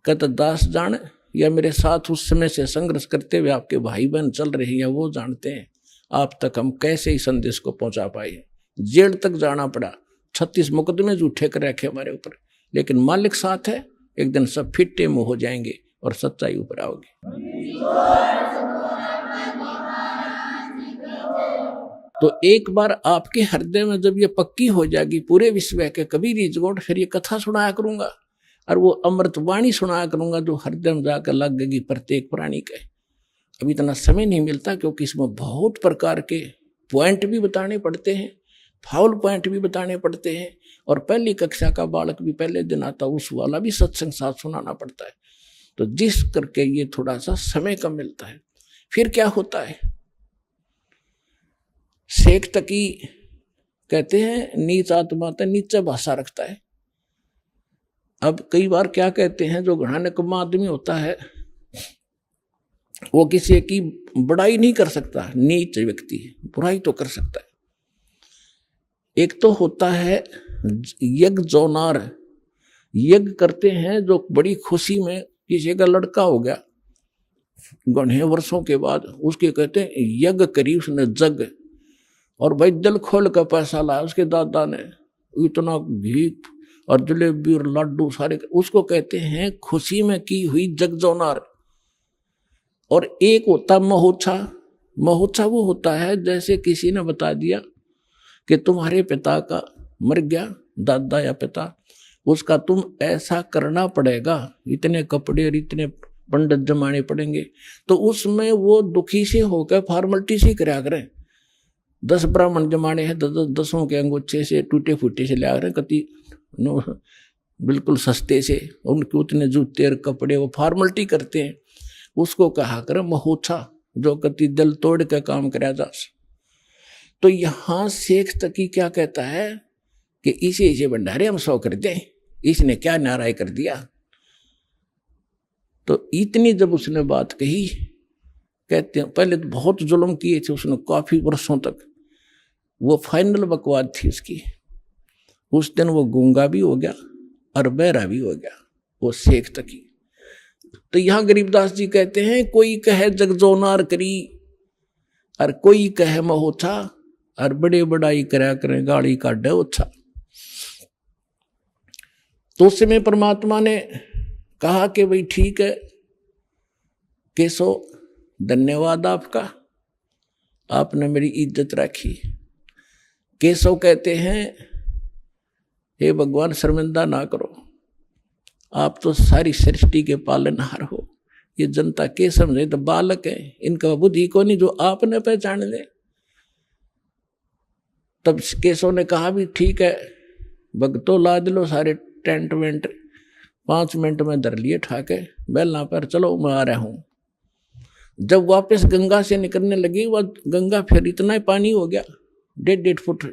कहता दास जान या मेरे साथ उस समय से संघर्ष करते हुए आपके भाई बहन चल रहे हैं या वो जानते हैं आप तक हम कैसे ही संदेश को पहुंचा पाए। जेल तक जाना पड़ा, 36 मुकदमे झूठे कर रखे हमारे ऊपर, लेकिन मालिक साथ है, एक दिन सब फिट्टे मुंह हो जाएंगे और सच्चाई ऊपर आओगी। तो एक बार आपके हृदय में जब ये पक्की हो जाएगी पूरे विश्व के कबीर रीजगोट, फिर ये कथा सुनाया करूंगा और वो अमृत वाणी सुनाया करूंगा जो हृदय में जाकर लग गई प्रत्येक प्राणी के। अभी इतना समय नहीं मिलता क्योंकि इसमें बहुत प्रकार के पॉइंट भी बताने पड़ते हैं, फाउल पॉइंट भी बताने पड़ते हैं, और पहली कक्षा का बालक भी पहले दिन आता उस वाला भी सत्संग साथ सुनाना पड़ता है। तो जिस करके ये थोड़ा सा समय कम मिलता है। फिर क्या होता है, शेख तकी कहते हैं नीच आत्मा तो नीचे भाषा रखता है। अब कई बार क्या कहते हैं, जो घना निकम्मा आदमी होता है वो किसी की बड़ाई नहीं कर सकता, नीच व्यक्ति बुराई तो कर सकता है। एक तो होता है यज्ञ जोनार, यज्ञ करते हैं जो बड़ी खुशी में, किसी का लड़का हो गया घने वर्षों के बाद, उसके कहते हैं यज्ञ करी उसने जग, और भाई दिल खोल का पैसा लाया उसके दादा ने, इतना घी और जलेबी और लड्डू सारे, उसको कहते हैं खुशी में की हुई जग जोनार। और एक होता महोत्सा, महोत्सा वो होता है जैसे किसी ने बता दिया कि तुम्हारे पिता का मर गया, दादा या पिता, उसका तुम ऐसा करना पड़ेगा, इतने कपड़े और इतने पंडित जमाने पड़ेंगे, तो उसमें वो दुखी से होकर फॉर्मेलिटी से करा करें। 10 ब्राह्मण जमाने हैं, 10 के अंगूठे से टूटे फूटे से लिया करें, कति बिल्कुल सस्ते से, उनके उतने जूते और कपड़े वो फॉर्मेलिटी करते हैं, उसको कहा करें महोत्सा, जो कति दिल तोड़ के काम करा जा। तो यहां शेख तकी क्या कहता है कि इसे भंडारे हम 100 कर दें, इसने क्या नाराय कर दिया। तो इतनी जब उसने बात कही, कहते हैं पहले तो बहुत जुल्म किए थे उसने काफी वर्षों तक, वो फाइनल बकवाद थी उसकी। उस दिन वो गूंगा भी हो गया और बहरा भी हो गया वो शेख तकी। तो यहां गरीबदास जी कहते हैं कोई कहे जगजोनार करी और कोई कहे महोत्सा, और बड़े बड़ाई करा करें गाड़ी काटे ओछा। तो उस समय परमात्मा ने कहा कि भाई ठीक है केशव, धन्यवाद आपका, आपने मेरी इज्जत रखी। केशव कहते हैं हे भगवान शर्मिंदा ना करो, आप तो सारी सृष्टि के पालनहार हो, ये जनता के समझे तो बालक है, इनका बुद्धि को नहीं जो आपने पहचान ले। तब केशव ने कहा भी ठीक है भगतों, लाद लो सारे टेंट वेंट, 5 मिनट में धर लिए ठाके बैलना पर, चलो मैं आ रहा हूं। जब वापस गंगा से निकलने लगी, वह गंगा फिर इतना ही पानी हो गया 1.5 फुट,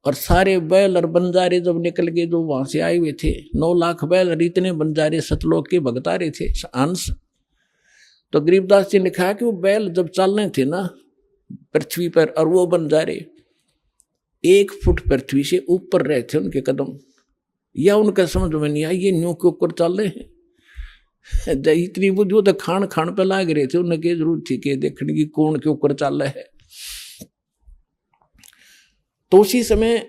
और सारे बैल और बंजारे जब निकल गए जो वहां से आए हुए थे, 9 लाख बैल और इतने बंजारे सतलोक के भगत आ रहे थे अंश। तो गरीबदास जी ने कहा कि वो बैल जब चलने थे ना पृथ्वी पर, और वो बंजारे 1 फुट पृथ्वी से ऊपर रहे थे उनके कदम, या उनका समझ में नहीं आया ये न्यू के ऊपर चल रहे हैं। इतनी बुद्धि वो तो खान खान पे लाग रहे थे, उन्हें क्या जरूरत थी कि देखने की कौन के ऊपर चल रहा है। तो उसी समय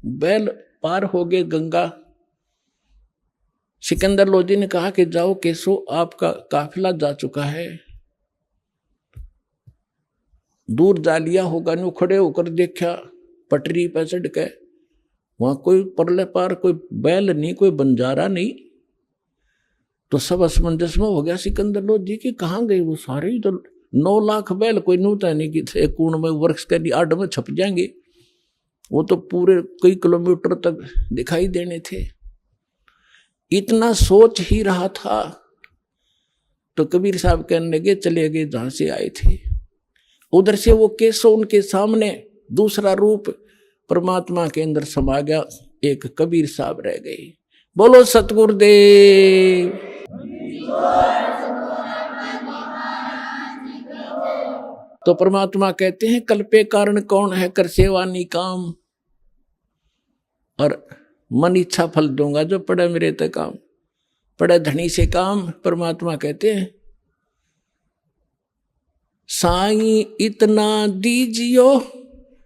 बैल पार हो गए गंगा। सिकंदर लोधी ने कहा कि जाओ केशव, आपका काफिला जा चुका है, दूर जा लिया होगा। न्यू खड़े होकर देखा पटरी पर चढ़ के, वहां कोई परले पार कोई बैल नहीं, कोई बंजारा नहीं। तो सब असमंजस में हो गया सिकंदर लोधी की, कहाँ गए वो सारे, तो 9 लाख बैल कोई नूता नहीं कि थे कूण में वृक्ष के आड़ में छप जाएंगे, वो तो पूरे कई किलोमीटर तक दिखाई देने थे। इतना सोच ही रहा था तो कबीर साहब कहने लगे चले गए जहां से आए थे। उधर से वो केशव उनके सामने दूसरा रूप परमात्मा के अंदर समा गया, एक कबीर साहब रह गए। बोलो सतगुरुदेव। तो परमात्मा कहते हैं कल्पे कारण कौन है, कर सेवानी काम, और मन इच्छा फल दूंगा जो पड़े मेरे तक काम। पड़े धनी से काम। परमात्मा कहते हैं साई इतना दीजियो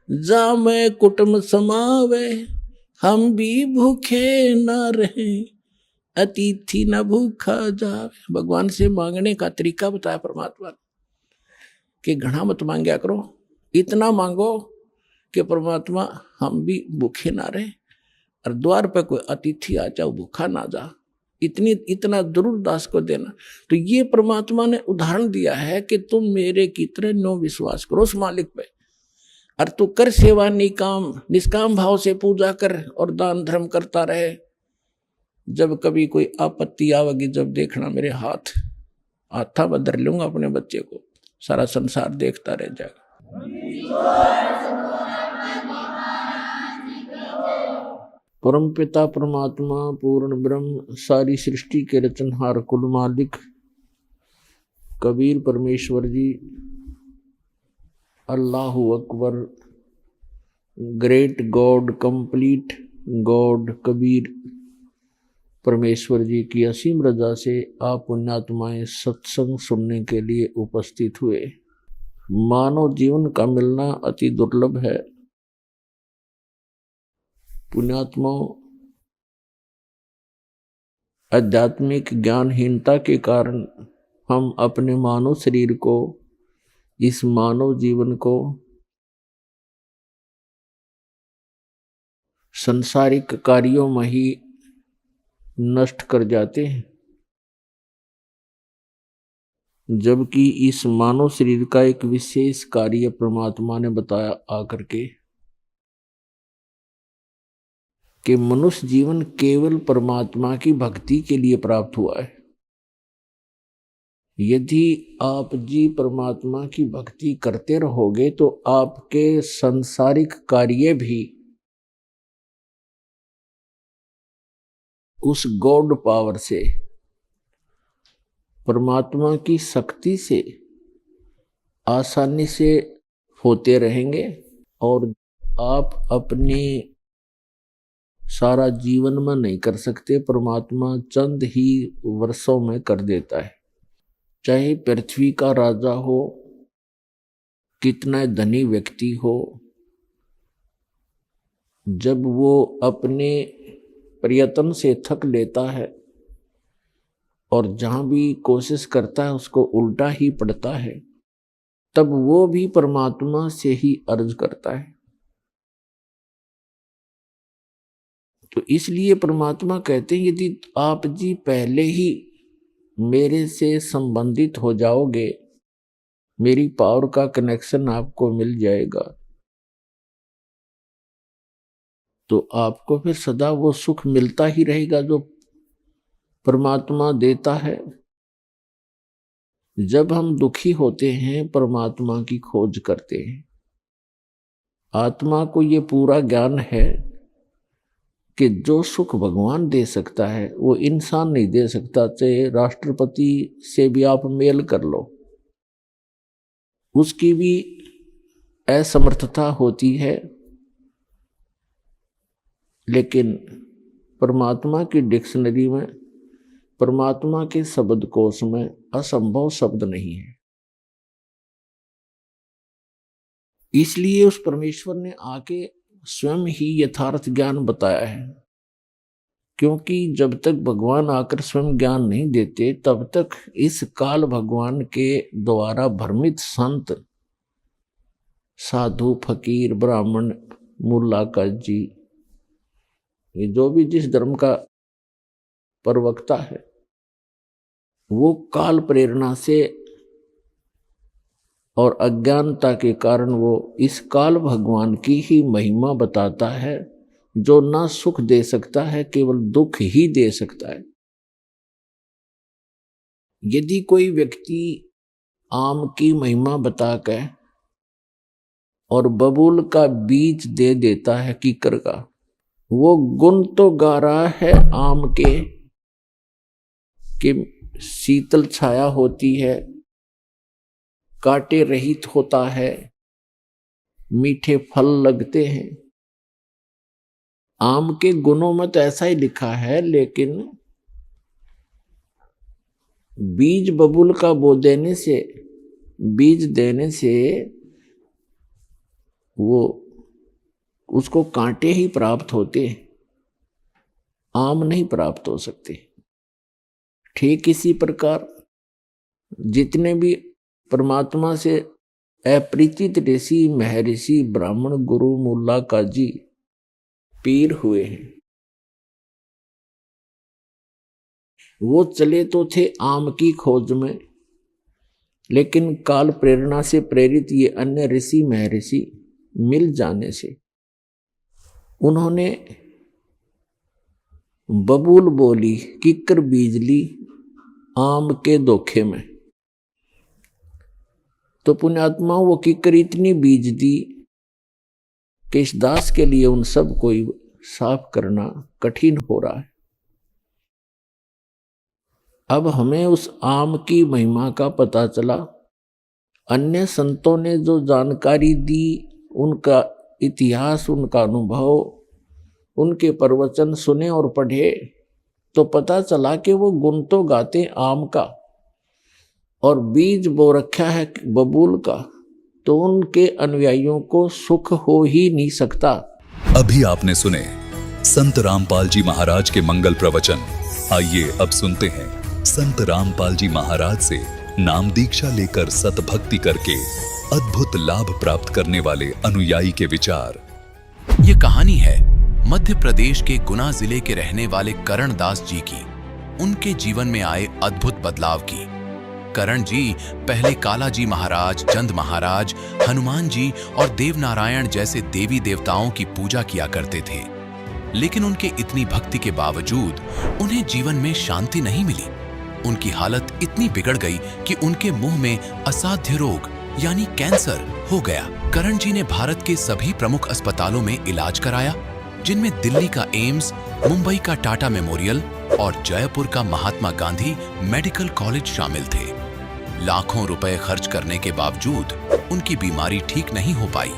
जा मैं कुटुंब समावे, हम भी भूखे न रहे अतिथि न भूखा जावे। भगवान से मांगने का तरीका बताया परमात्मा ने कि घना मत मांगया करो, इतना मांगो कि परमात्मा हम भी भूखे ना रहे और द्वार पे कोई अतिथि आ जाओ भूखा ना जा, इतना जरूर दास को देना। तो ये परमात्मा ने उदाहरण दिया है कि तुम मेरे की तरह नो विश्वास करो उस मालिक पे, और तू कर सेवा निष्काम भाव से पूजा कर और दान धर्म करता रहे। जब कभी कोई आपत्ति आवेगी, जब देखना मेरे हाथा बदल लूंगा अपने बच्चे को, सारा संसार देखता रह जाएगा। परम पिता परमात्मा पूर्ण ब्रह्म सारी सृष्टि के रचनहार कुल मालिक कबीर परमेश्वर जी अल्लाहु Akbar great God complete God Kabir परमेश्वर जी की असीम रजा से आप पुण्यात्माएं सत्संग सुनने के लिए उपस्थित हुए। मानव जीवन का मिलना अति दुर्लभ है। पुण्यात्माओं, आध्यात्मिक ज्ञानहीनता के कारण हम अपने मानव शरीर को, इस मानव जीवन को संसारिक कार्यों में ही नष्ट कर जाते हैं, जबकि इस मानव शरीर का एक विशेष कार्य परमात्मा ने बताया आकर के कि मनुष्य जीवन केवल परमात्मा की भक्ति के लिए प्राप्त हुआ है। यदि आप जी परमात्मा की भक्ति करते रहोगे तो आपके सांसारिक कार्य भी उस गॉड पावर से, परमात्मा की शक्ति से आसानी से होते रहेंगे और आप अपने सारा जीवन में नहीं कर सकते, परमात्मा चंद ही वर्षों में कर देता है। चाहे पृथ्वी का राजा हो, कितना धनी व्यक्ति हो, जब वो अपने प्रयत्न से थक लेता है और जहां भी कोशिश करता है उसको उल्टा ही पड़ता है, तब वो भी परमात्मा से ही अर्ज करता है। तो इसलिए परमात्मा कहते हैं यदि आप जी पहले ही मेरे से संबंधित हो जाओगे, मेरी पावर का कनेक्शन आपको मिल जाएगा, तो आपको फिर सदा वो सुख मिलता ही रहेगा जो परमात्मा देता है। जब हम दुखी होते हैं परमात्मा की खोज करते हैं। आत्मा को ये पूरा ज्ञान है कि जो सुख भगवान दे सकता है वो इंसान नहीं दे सकता। चाहे राष्ट्रपति से भी आप मेल कर लो, उसकी भी असमर्थता होती है, लेकिन परमात्मा की डिक्शनरी में, परमात्मा के शब्दकोश में असंभव शब्द नहीं है। इसलिए उस परमेश्वर ने आके स्वयं ही यथार्थ ज्ञान बताया है, क्योंकि जब तक भगवान आकर स्वयं ज्ञान नहीं देते तब तक इस काल भगवान के द्वारा भ्रमित संत, साधु, फकीर, ब्राह्मण, मुल्ला काजी, ये जो भी जिस धर्म का प्रवक्ता है, वो काल प्रेरणा से और अज्ञानता के कारण वो इस काल भगवान की ही महिमा बताता है, जो ना सुख दे सकता है, केवल दुख ही दे सकता है। यदि कोई व्यक्ति आम की महिमा बताकर और बबूल का बीज दे देता है कीकर का, वो गुण तो गा रहा है आम के कि शीतल छाया होती है, कांटे रहित होता है, मीठे फल लगते हैं। आम के गुणों में तो ऐसा ही लिखा है, लेकिन बीज बबूल का बो देने से, बीज देने से वो उसको कांटे ही प्राप्त होते, आम नहीं प्राप्त हो सकते। ठीक इसी प्रकार जितने भी परमात्मा से अपरिचित ऋषि, महर्षि, ब्राह्मण, गुरु, मुल्ला, काजी, पीर हुए हैं, वो चले तो थे आम की खोज में, लेकिन काल प्रेरणा से प्रेरित ये अन्य ऋषि महर्षि मिल जाने से उन्होंने बबूल बोली, किक्कर बीजली आम के धोखे में। तो पुण्यात्मा वो किक्कर इतनी बीज दी कि इस दास के लिए उन सब को साफ करना कठिन हो रहा है। अब हमें उस आम की महिमा का पता चला। अन्य संतों ने जो जानकारी दी, उनका इतिहास, उनका अनुभव, उनके प्रवचन सुने और पढ़े तो पता चला कि वो गुण तो गाते आम का और बीज बो रखा है बबूल का, तो उनके अनुयायियों को सुख हो ही नहीं सकता। अभी आपने सुने संत रामपाल जी महाराज के मंगल प्रवचन। आइए अब सुनते हैं संत रामपाल जी महाराज से नाम दीक्षा लेकर सतभक्ति करके अद्भुत लाभ प्राप्त करने वाले अनुयायी के विचार। ये कहानी है मध्य प्रदेश के गुना जिले के रहने वाले करण दास जी की, उनके जीवन में आए अद्भुत बदलाव की। करण जी पहले काला जी महाराज, चंद महाराज, हनुमान जी और देवनारायण जैसे देवी देवताओं की पूजा किया करते थे, लेकिन उनके इतनी भक्ति के बावजूद उन्हें जीवन में शांति नहीं मिली। उनकी हालत इतनी बिगड़ गई कि उनके मुंह में असाध्य रोग यानी कैंसर हो गया। करण जी ने भारत के सभी प्रमुख अस्पतालों में इलाज कराया, जिनमें दिल्ली का एम्स, मुंबई का टाटा मेमोरियल और जयपुर का महात्मा गांधी मेडिकल कॉलेज शामिल थे। लाखों रुपए खर्च करने के बावजूद उनकी बीमारी ठीक नहीं हो पाई।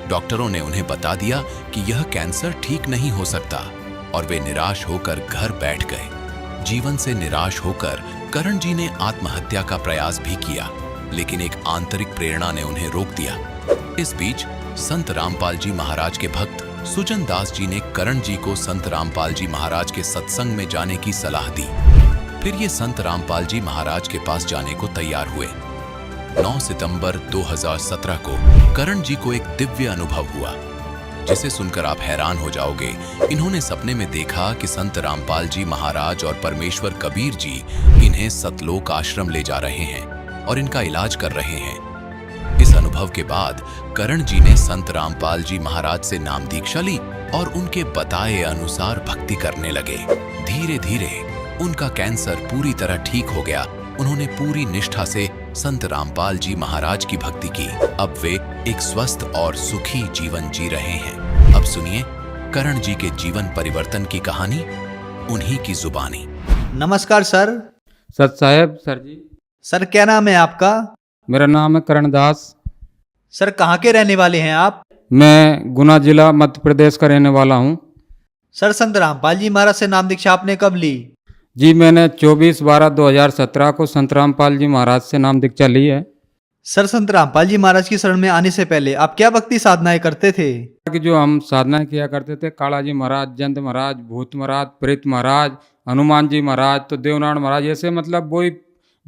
डॉक्टरों ने उन्हें बता दिया कि यह कैंसर ठीक नहीं हो सकता और वे निराश होकर घर बैठ गए। जीवन से निराश होकर करण जी ने आत्महत्या का प्रयास भी किया, लेकिन एक आंतरिक प्रेरणा ने उन्हें रोक दिया। इस बीच संत रामपाल जी महाराज के भक्त सुजन दास जी ने करण जी को संत रामपाल जी महाराज के सत्संग में जाने की सलाह दी। फिर ये संत रामपाल जी महाराज के पास जाने को तैयार हुए। 9 सितंबर 2017 को करण जी को एक दिव्य अनुभव हुआ, जिसे सुनकर आप हैरान हो जाओगे। इन्होंने सपने में देखा कि संत रामपाल जी महाराज और परमेश्वर कबीर जी इन्हें सतलोक आश्रम ले जा रहे हैं और इनका इलाज कर रहे हैं। इस अनुभव के बाद करण जी ने संत रामपाल जी महाराज से नाम दीक्षा ली और उनके बताए अनुसार भक्ति करने लगे। धीरे धीरे उनका कैंसर पूरी तरह ठीक हो गया। उन्होंने पूरी निष्ठा से संत रामपाल जी महाराज की भक्ति की। अब वे एक स्वस्थ और सुखी जीवन जी रहे हैं। अब सुनिए करण जी के जीवन परिवर्तन की कहानी, उन्हीं की जुबानी। नमस्कार सर। सत साहेब सर जी। सर क्या नाम है आपका? मेरा नाम है करण दास। सर कहाँ के रहने वाले हैं आप? मैं गुना जिला मध्य प्रदेश का रहने वाला हूँ। सर संत रामपाल जी महाराज से नाम दीक्षा आपने कब ली? जी मैंने 24/12/2017 को संत रामपाल जी महाराज से नाम दीक्षा ली है। सर संत रामपाल जी महाराज की शरण में आने से पहले आप क्या भक्ति साधनाएं करते थे? कि जो हम साधना किया करते थे, काला जी महाराज, जंत महाराज, भूत महाराज, प्रेत महाराज, हनुमान जी महाराज, तो देवनारायण महाराज, ऐसे मतलब वही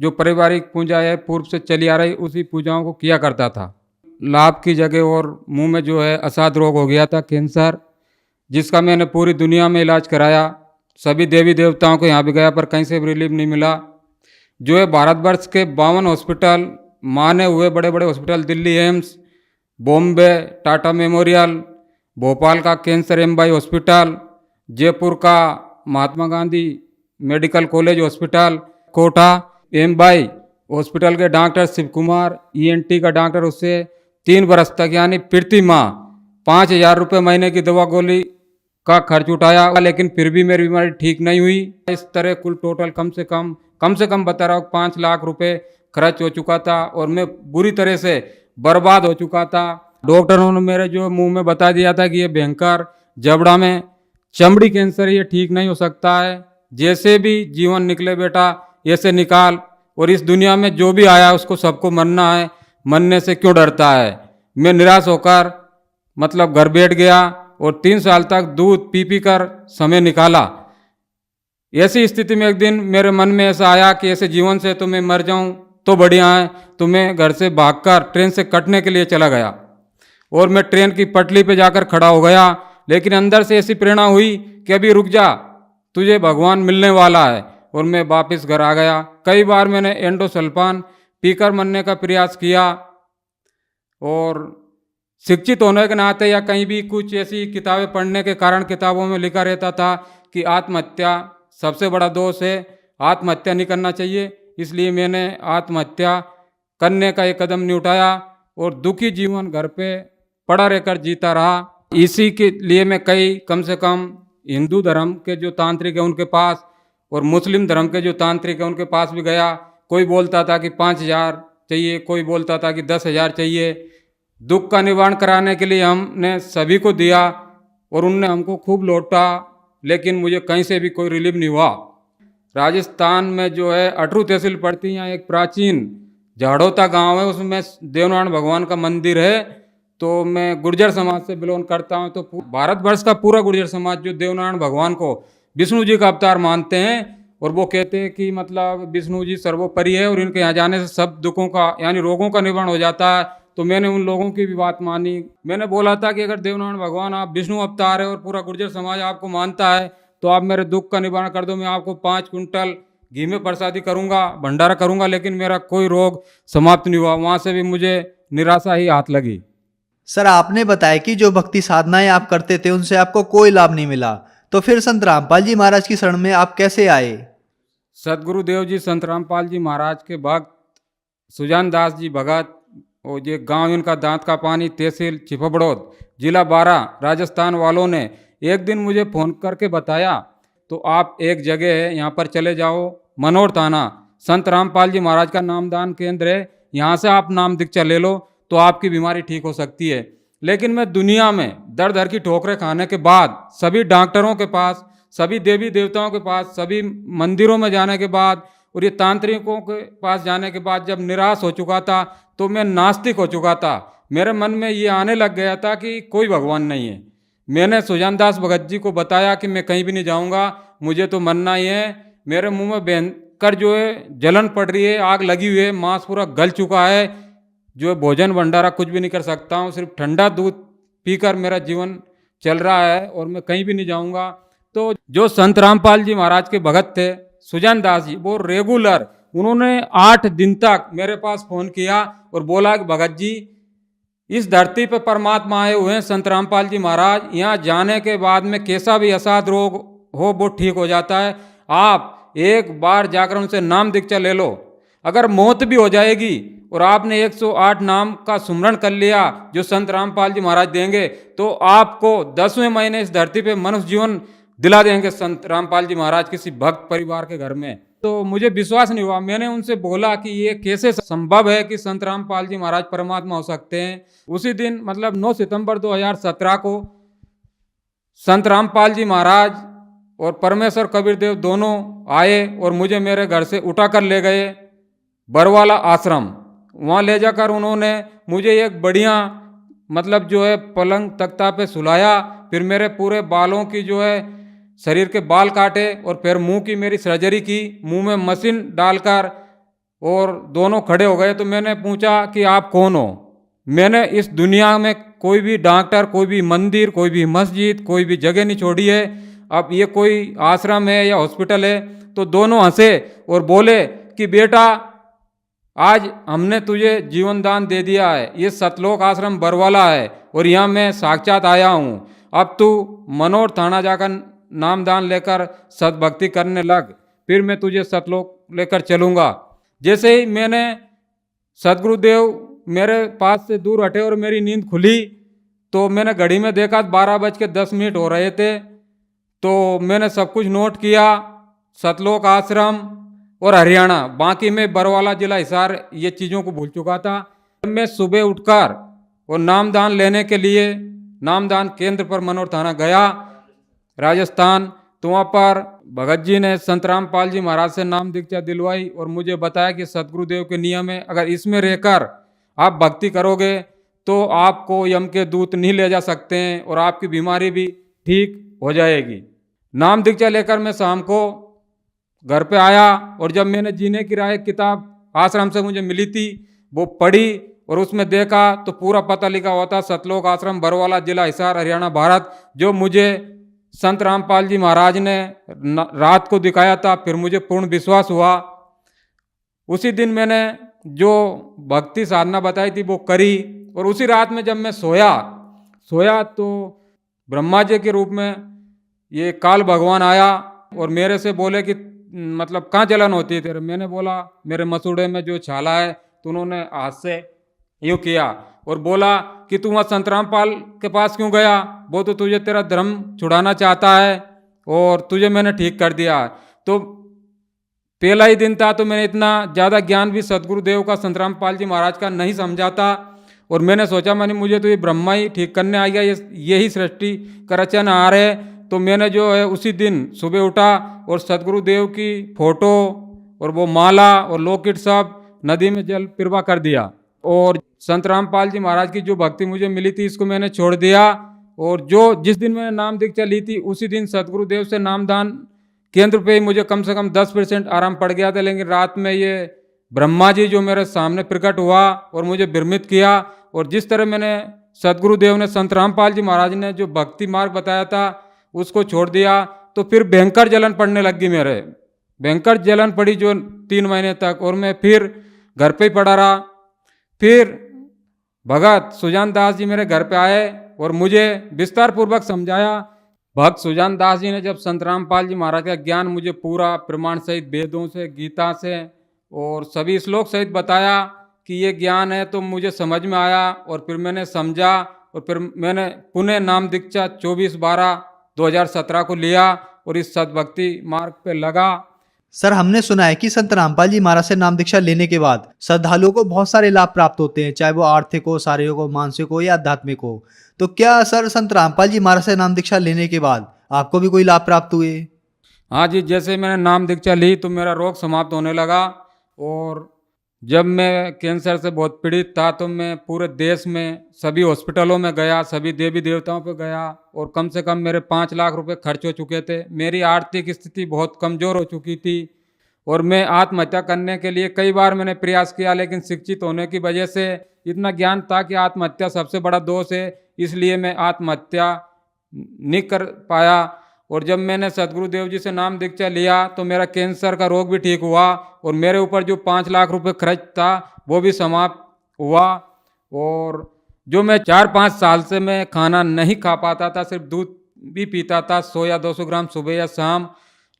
जो पारिवारिक पूजा है पूर्व से चली आ रही, उसी पूजाओं को किया करता था। लाभ की जगह और मुंह में जो है असाध रोग हो गया था, कैंसर, जिसका मैंने पूरी दुनिया में इलाज कराया। सभी देवी देवताओं को यहाँ भी गया पर कहीं से भी रिलीफ नहीं मिला। जो है भारतवर्ष के 52 हॉस्पिटल, माने हुए बड़े बड़े हॉस्पिटल, दिल्ली एम्स, बॉम्बे टाटा मेमोरियल, भोपाल का कैंसर एमबाई हॉस्पिटल, जयपुर का Mahatma Gandhi Medical College Hospital, Kota एमबाई हॉस्पिटल के डॉक्टर शिव कुमार, ENT का डॉक्टर, उससे 3 बरस तक यानी प्रति माह 5,000 रुपये महीने की दवा गोली का खर्च उठाया, लेकिन फिर भी मेरी बीमारी ठीक नहीं हुई। इस तरह कुल टोटल कम से कम बता रहा हूँ 5 लाख रुपए खर्च हो चुका था और मैं बुरी तरह से बर्बाद हो चुका था। डॉक्टरों ने मेरे जो मुंह में बता दिया था कि ये भयंकर जबड़ा में चमड़ी कैंसर, ये ठीक नहीं हो सकता है, जैसे भी जीवन निकले बेटा ऐसे निकाल। और इस दुनिया में जो भी आया उसको सबको मरना है, मरने से क्यों डरता है। मैं निराश होकर मतलब घर बैठ गया और 3 साल तक दूध पी पी कर समय निकाला। ऐसी स्थिति में एक दिन मेरे मन में ऐसा आया कि ऐसे जीवन से तो मैं मर जाऊं तो बढ़िया है। तो मैं घर से भागकर ट्रेन से कटने के लिए चला गया और मैं ट्रेन की पटरी पे जाकर खड़ा हो गया। लेकिन अंदर से ऐसी प्रेरणा हुई कि अभी रुक जा, तुझे भगवान मिलने वाला है, और मैं वापस घर आ गया। कई बार मैंने एंडोसल्फान पीकर मरने का प्रयास किया और शिक्षित होने के नाते या कहीं भी कुछ ऐसी किताबें पढ़ने के कारण किताबों में लिखा रहता था कि आत्महत्या सबसे बड़ा दोष है, आत्महत्या नहीं करना चाहिए। इसलिए मैंने आत्महत्या करने का एक कदम नहीं उठाया और दुखी जीवन घर पे पड़ा रहकर जीता रहा। इसी के लिए मैं कम से कम हिंदू धर्म के जो तांत्रिक है उनके पास और मुस्लिम धर्म के जो तांत्रिक है उनके पास भी गया। कोई बोलता था कि 5,000 चाहिए, कोई बोलता था कि 10,000 चाहिए। दुख का निवारण कराने के लिए हमने सभी को दिया और उनने हमको खूब लौटा, लेकिन मुझे कहीं से भी कोई रिलीफ नहीं हुआ। राजस्थान में जो है अटरू तहसील पड़ती है, यहाँ एक प्राचीन झाड़ोता गांव है, उसमें देवनारायण भगवान का मंदिर है। तो मैं गुर्जर समाज से बिलोंग करता हूँ। तो भारतवर्ष का पूरा गुर्जर समाज जो देवनारायण भगवान को विष्णु जी का अवतार मानते हैं और वो कहते हैं कि मतलब विष्णु जी सर्वोपरि है और इनके यहाँ जाने से सब दुखों का यानी रोगों का निवारण हो जाता है। तो मैंने उन लोगों की भी बात मानी। मैंने बोला था कि अगर देवनारायण भगवान आप विष्णु अवतार है और पूरा गुर्जर समाज आपको मानता है तो आप मेरे दुख का निवारण कर दो, मैं आपको 5 कुंटल घी में प्रसादी करूँगा, भंडारा करूँगा। लेकिन मेरा कोई रोग समाप्त नहीं हुआ। वहाँ से भी मुझे निराशा ही हाथ लगी। सर, आपने बताया कि जो भक्ति साधनाएं आप करते थे उनसे आपको कोई लाभ नहीं मिला, तो फिर संत रामपाल जी महाराज की शरण में आप कैसे आए? सदगुरुदेव जी संत रामपाल जी महाराज के भक्त सुजान दास जी भगत और ये गांव इनका दांत का पानी, तहसील चिपबड़ौद, जिला बारा, राजस्थान वालों ने एक दिन मुझे फ़ोन करके बताया तो आप एक जगह है यहाँ पर चले जाओ, मनोर थाना, संत रामपाल जी महाराज का नामदान केंद्र है, यहाँ से आप नाम दीक्षा ले लो तो आपकी बीमारी ठीक हो सकती है। लेकिन मैं दुनिया में दर दर की ठोकरें खाने के बाद, सभी डॉक्टरों के पास, सभी देवी देवताओं के पास, सभी मंदिरों में जाने के बाद और ये तांत्रिकों के पास जाने के बाद जब निराश हो चुका था तो मैं नास्तिक हो चुका था। मेरे मन में ये आने लग गया था कि कोई भगवान नहीं है। मैंने सुजान दास भगत जी को बताया कि मैं कहीं भी नहीं जाऊंगा, मुझे तो मरना ही है। मेरे मुंह में भयंकर जो है जलन पड़ रही है, आग लगी हुई है, मांस पूरा गल चुका है, जो है भोजन भंडारा कुछ भी नहीं कर सकता हूँ, सिर्फ ठंडा दूध पीकर मेरा जीवन चल रहा है और मैं कहीं भी नहीं जाऊंगा। तो जो संत रामपाल जी महाराज के भगत थे सुजान दास जी, वो रेगुलर उन्होंने 8 दिन तक मेरे पास फ़ोन किया और बोला कि भगत जी इस धरती पर परमात्मा आए हुए हैं संत रामपाल जी महाराज, यहाँ जाने के बाद में कैसा भी असाध रोग हो वो ठीक हो जाता है, आप एक बार जाकर उनसे नाम दीक्षा ले लो। अगर मौत भी हो जाएगी और आपने 108 नाम का सुमरण कर लिया जो संत रामपाल जी महाराज देंगे तो आपको 10वें महीने इस धरती पे मनुष्य जीवन दिला देंगे संत रामपाल जी महाराज किसी भक्त परिवार के घर में। तो मुझे विश्वास नहीं हुआ। मैंने उनसे बोला कि ये कैसे संभव है कि संत रामपाल जी महाराज परमात्मा हो सकते हैं। उसी दिन मतलब 9 सितंबर 2017 को संत रामपाल जी महाराज और परमेश्वर कबीर देव दोनों आए और मुझे मेरे घर से उठाकर ले गए बरवाला आश्रम। वहाँ ले जाकर उन्होंने मुझे एक बढ़िया मतलब जो है पलंग तख्ता पे सुलाया, फिर मेरे पूरे बालों की जो है शरीर के बाल काटे और फिर मुंह की मेरी सर्जरी की, मुंह में मशीन डालकर, और दोनों खड़े हो गए। तो मैंने पूछा कि आप कौन हो? मैंने इस दुनिया में कोई भी डॉक्टर, कोई भी मंदिर, कोई भी मस्जिद, कोई भी जगह नहीं छोड़ी है। अब ये कोई आश्रम है या हॉस्पिटल है? तो दोनों हंसे और बोले कि बेटा आज हमने तुझे जीवन दान दे दिया है, ये सतलोक आश्रम बरवाला है और यहाँ मैं साक्षात आया हूँ। अब तू मनोर थाना जाकर नामदान लेकर सद्भक्ति करने लग, फिर मैं तुझे सतलोक लेकर चलूँगा। जैसे ही मैंने सदगुरुदेव मेरे पास से दूर हटे और मेरी नींद खुली तो मैंने घड़ी में देखा 12:10 हो रहे थे। तो मैंने सब कुछ नोट किया, सतलोक आश्रम और हरियाणा, बाकी में बरवाला जिला हिसार, ये चीज़ों को भूल चुका था। मैं सुबह उठकर और नामदान लेने के लिए नामदान केंद्र पर मनोर थाना गया राजस्थान। तो वहाँ पर भगत जी ने संत रामपाल जी महाराज से नाम दीक्षा दिलवाई और मुझे बताया कि सतगुरुदेव के नियम है, अगर इसमें रहकर आप भक्ति करोगे तो आपको यम के दूत नहीं ले जा सकते हैं और आपकी बीमारी भी ठीक हो जाएगी। नाम दीक्षा लेकर मैं शाम को घर पे आया और जब मैंने जीने की राह किताब आश्रम से मुझे मिली थी वो पढ़ी और उसमें देखा तो पूरा पता लिखा हुआ था सतलोक आश्रम बरवाला, जिला हिसार, हरियाणा, भारत, जो मुझे संत रामपाल जी महाराज ने रात को दिखाया था। फिर मुझे पूर्ण विश्वास हुआ। उसी दिन मैंने जो भक्ति साधना बताई थी वो करी और उसी रात में जब मैं सोया तो ब्रह्मा जी के रूप में ये काल भगवान आया और मेरे से बोले कि मतलब कहाँ जलन होती है तेरे। मैंने बोला मेरे मसूड़े में जो छाला है। तो उन्होंने हाथ से यूँ किया और बोला कि तू वहाँ संत रामपाल के पास क्यों गया, वो तो तुझे तेरा धर्म छुड़ाना चाहता है और तुझे मैंने ठीक कर दिया। तो पहला ही दिन था तो मैंने इतना ज़्यादा ज्ञान भी सतगुरुदेव का, संत रामपाल जी महाराज का नहीं समझा था और मैंने सोचा मुझे तो ये ब्रह्मा ही ठीक करने आ गया, यही सृष्टि का रचनहार है। तो मैंने जो है उसी दिन सुबह उठा और सतगुरुदेव की फोटो और वो माला और लॉकेट सब नदी में जल प्रवाह कर दिया और संत रामपाल जी महाराज की जो भक्ति मुझे मिली थी इसको मैंने छोड़ दिया। और जिस दिन मैंने नाम दीक्षा ली थी उसी दिन सतगुरुदेव से नामदान केंद्र पे ही मुझे कम से कम 10% आराम पड़ गया था। लेकिन रात में ये ब्रह्मा जी जो मेरे सामने प्रकट हुआ और मुझे भ्रमित किया और जिस तरह मैंने सतगुरुदेव ने, संत रामपाल जी महाराज ने जो भक्ति मार्ग बताया था उसको छोड़ दिया तो फिर भयंकर जलन पड़ने लगी, मेरे भयंकर जलन पड़ी जो 3 महीने तक। और मैं फिर घर पे ही पड़ा रहा। फिर भगत सुजान दास जी मेरे घर पे आए और मुझे विस्तार पूर्वक समझाया। भक्त सुजान दास जी ने जब संत रामपाल जी महाराज का ज्ञान मुझे पूरा प्रमाण सहित वेदों से, गीता से और सभी श्लोक सहित बताया कि ये ज्ञान है, तो मुझे समझ में आया और फिर मैंने समझा और फिर मैंने पुनः नाम दीक्षा 24/12/2017 को लिया और इस सतभक्ति मार्ग पे लगा। सर, हमने सुना है कि संत रामपाल जी महाराज से नाम दीक्षा लेने के बाद श्रद्धालुओं को बहुत सारे लाभ प्राप्त होते हैं, चाहे वो आर्थिक हो, शारीरिक हो, मानसिक हो या आध्यात्मिक हो। तो क्या सर संत रामपाल जी महाराज से नाम दीक्षा लेने के बाद आपको भी कोई लाभ प्राप्त हुए? हाँ जी, जैसे मैंने नाम दीक्षा ली तो मेरा रोग समाप्त होने लगा और जब मैं कैंसर से बहुत पीड़ित था तो मैं पूरे देश में सभी हॉस्पिटलों में गया, सभी देवी देवताओं पे गया और कम से कम मेरे 5 लाख रुपए खर्च हो चुके थे। मेरी आर्थिक स्थिति बहुत कमज़ोर हो चुकी थी और मैं आत्महत्या करने के लिए कई बार मैंने प्रयास किया, लेकिन शिक्षित होने की वजह से इतना ज्ञान था कि आत्महत्या सबसे बड़ा दोष है, इसलिए मैं आत्महत्या नहीं कर पाया। और जब मैंने सतगुरुदेव जी से नाम दीक्षा लिया तो मेरा कैंसर का रोग भी ठीक हुआ और मेरे ऊपर जो 5 लाख रुपए खर्च था वो भी समाप्त हुआ। और जो मैं 4-5 साल से मैं खाना नहीं खा पाता था, सिर्फ दूध भी पीता था 100 या 200 ग्राम सुबह या शाम,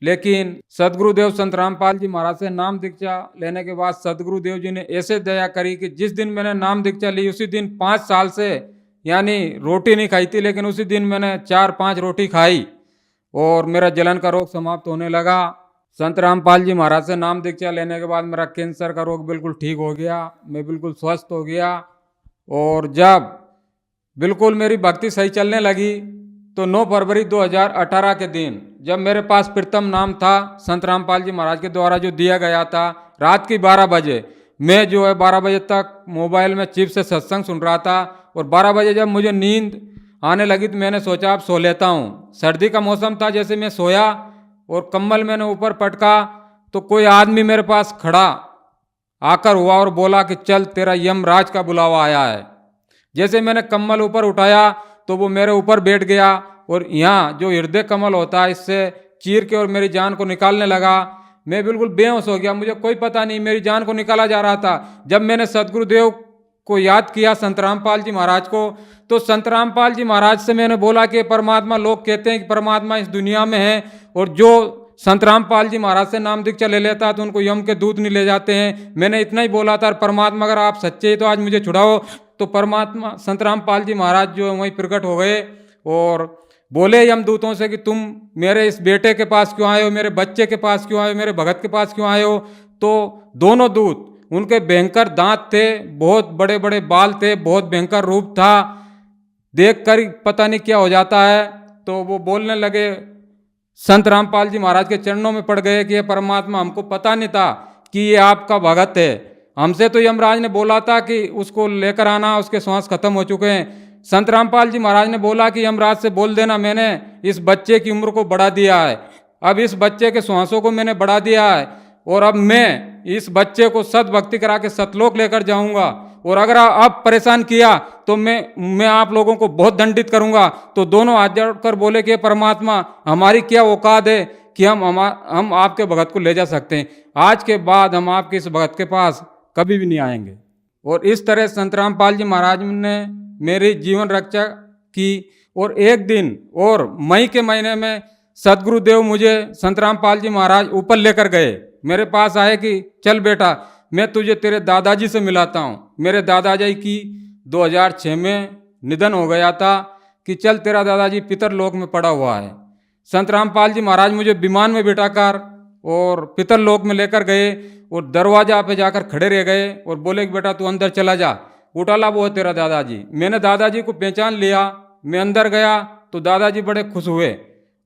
लेकिन सतगुरुदेव संत रामपाल जी महाराज से नाम दीक्षा लेने के बाद सतगुरुदेव जी ने ऐसे दया करी कि जिस दिन मैंने नाम दीक्षा ली उसी दिन 5 साल से यानी रोटी नहीं खाई थी, लेकिन उसी दिन मैंने 4-5 रोटी खाई और मेरा जलन का रोग समाप्त होने लगा। संत रामपाल जी महाराज से नाम दीक्षा लेने के बाद मेरा कैंसर का रोग बिल्कुल ठीक हो गया, मैं बिल्कुल स्वस्थ हो गया। और जब बिल्कुल मेरी भक्ति सही चलने लगी तो 9 फरवरी 2018 के दिन जब मेरे पास प्रथम नाम था संत रामपाल जी महाराज के द्वारा जो दिया गया था, रात की 12 बजे मैं जो है 12 बजे तक मोबाइल में चिप से सत्संग सुन रहा था और 12 बजे जब मुझे नींद आने लगी तो मैंने सोचा अब सो लेता हूँ। सर्दी का मौसम था, जैसे मैं सोया और कम्बल मैंने ऊपर पटका तो कोई आदमी मेरे पास खड़ा आकर हुआ और बोला कि चल तेरा यमराज का बुलावा आया है। जैसे मैंने कम्बल ऊपर उठाया तो वो मेरे ऊपर बैठ गया और यहाँ जो हृदय कमल होता है इससे चीर के और मेरी जान को निकालने लगा। मैं बिल्कुल बेहोश हो गया, मुझे कोई पता नहीं मेरी जान को निकाला जा रहा था। जब मैंने सतगुरुदेव को याद किया, संत रामपाल जी महाराज को, तो संत रामपाल जी महाराज से मैंने बोला कि परमात्मा, लोग कहते हैं कि परमात्मा इस दुनिया में है और जो संत रामपाल जी महाराज से नाम दीक्षा ले लेता है तो उनको यम के दूत नहीं ले जाते हैं। मैंने इतना ही बोला था, परमात्मा अगर आप सच्चे हैं तो आज मुझे छुड़ाओ। तो परमात्मा संत रामपाल जी महाराज जो है वहीं प्रकट हो गए और बोले यमदूतों से कि तुम मेरे इस बेटे के पास क्यों आए हो, मेरे बच्चे के पास क्यों आए हो, मेरे भगत के पास क्यों आए हो। तो दोनों दूत, उनके भयंकर दांत थे, बहुत बड़े बड़े बाल थे, बहुत भयंकर रूप था, देख कर पता नहीं क्या हो जाता है। तो वो बोलने लगे संत रामपाल जी महाराज के चरणों में पड़ गए कि ये परमात्मा, हमको पता नहीं था कि ये आपका भगत है। हमसे तो यमराज ने बोला था कि उसको लेकर आना, उसके श्वास खत्म हो चुके हैं। संत रामपाल जी महाराज ने बोला कि यमराज से बोल देना मैंने इस बच्चे की उम्र को बढ़ा दिया है, अब इस बच्चे के श्वासों को मैंने बढ़ा दिया है, और अब मैं इस बच्चे को सद्भक्ति करा के सतलोक लेकर जाऊंगा, और अगर अब परेशान किया तो मैं आप लोगों को बहुत दंडित करूंगा। तो दोनों हाथ जोड़कर बोले कि परमात्मा, हमारी क्या औकात है कि हम आपके भगत को ले जा सकते हैं। आज के बाद हम आपके इस भगत के पास कभी भी नहीं आएंगे। और इस तरह संत रामपाल जी महाराज ने मेरी जीवन रक्षा की। और एक दिन और मई के महीने में सदगुरुदेव मुझे संत रामपाल जी महाराज ऊपर लेकर गए, मेरे पास आए कि चल बेटा, मैं तुझे तेरे दादाजी से मिलाता हूँ। मेरे दादाजी की 2006 में निधन हो गया था, कि चल तेरा दादाजी पितरलोक में पड़ा हुआ है। संत रामपाल जी महाराज मुझे विमान में बिठाकर और पितरलोक में लेकर गए, और दरवाजा पे जाकर खड़े रह गए और बोले कि बेटा तू अंदर चला जा, उठाला वो है तेरा दादाजी। मैंने दादाजी को पहचान लिया, मैं अंदर गया तो दादाजी बड़े खुश हुए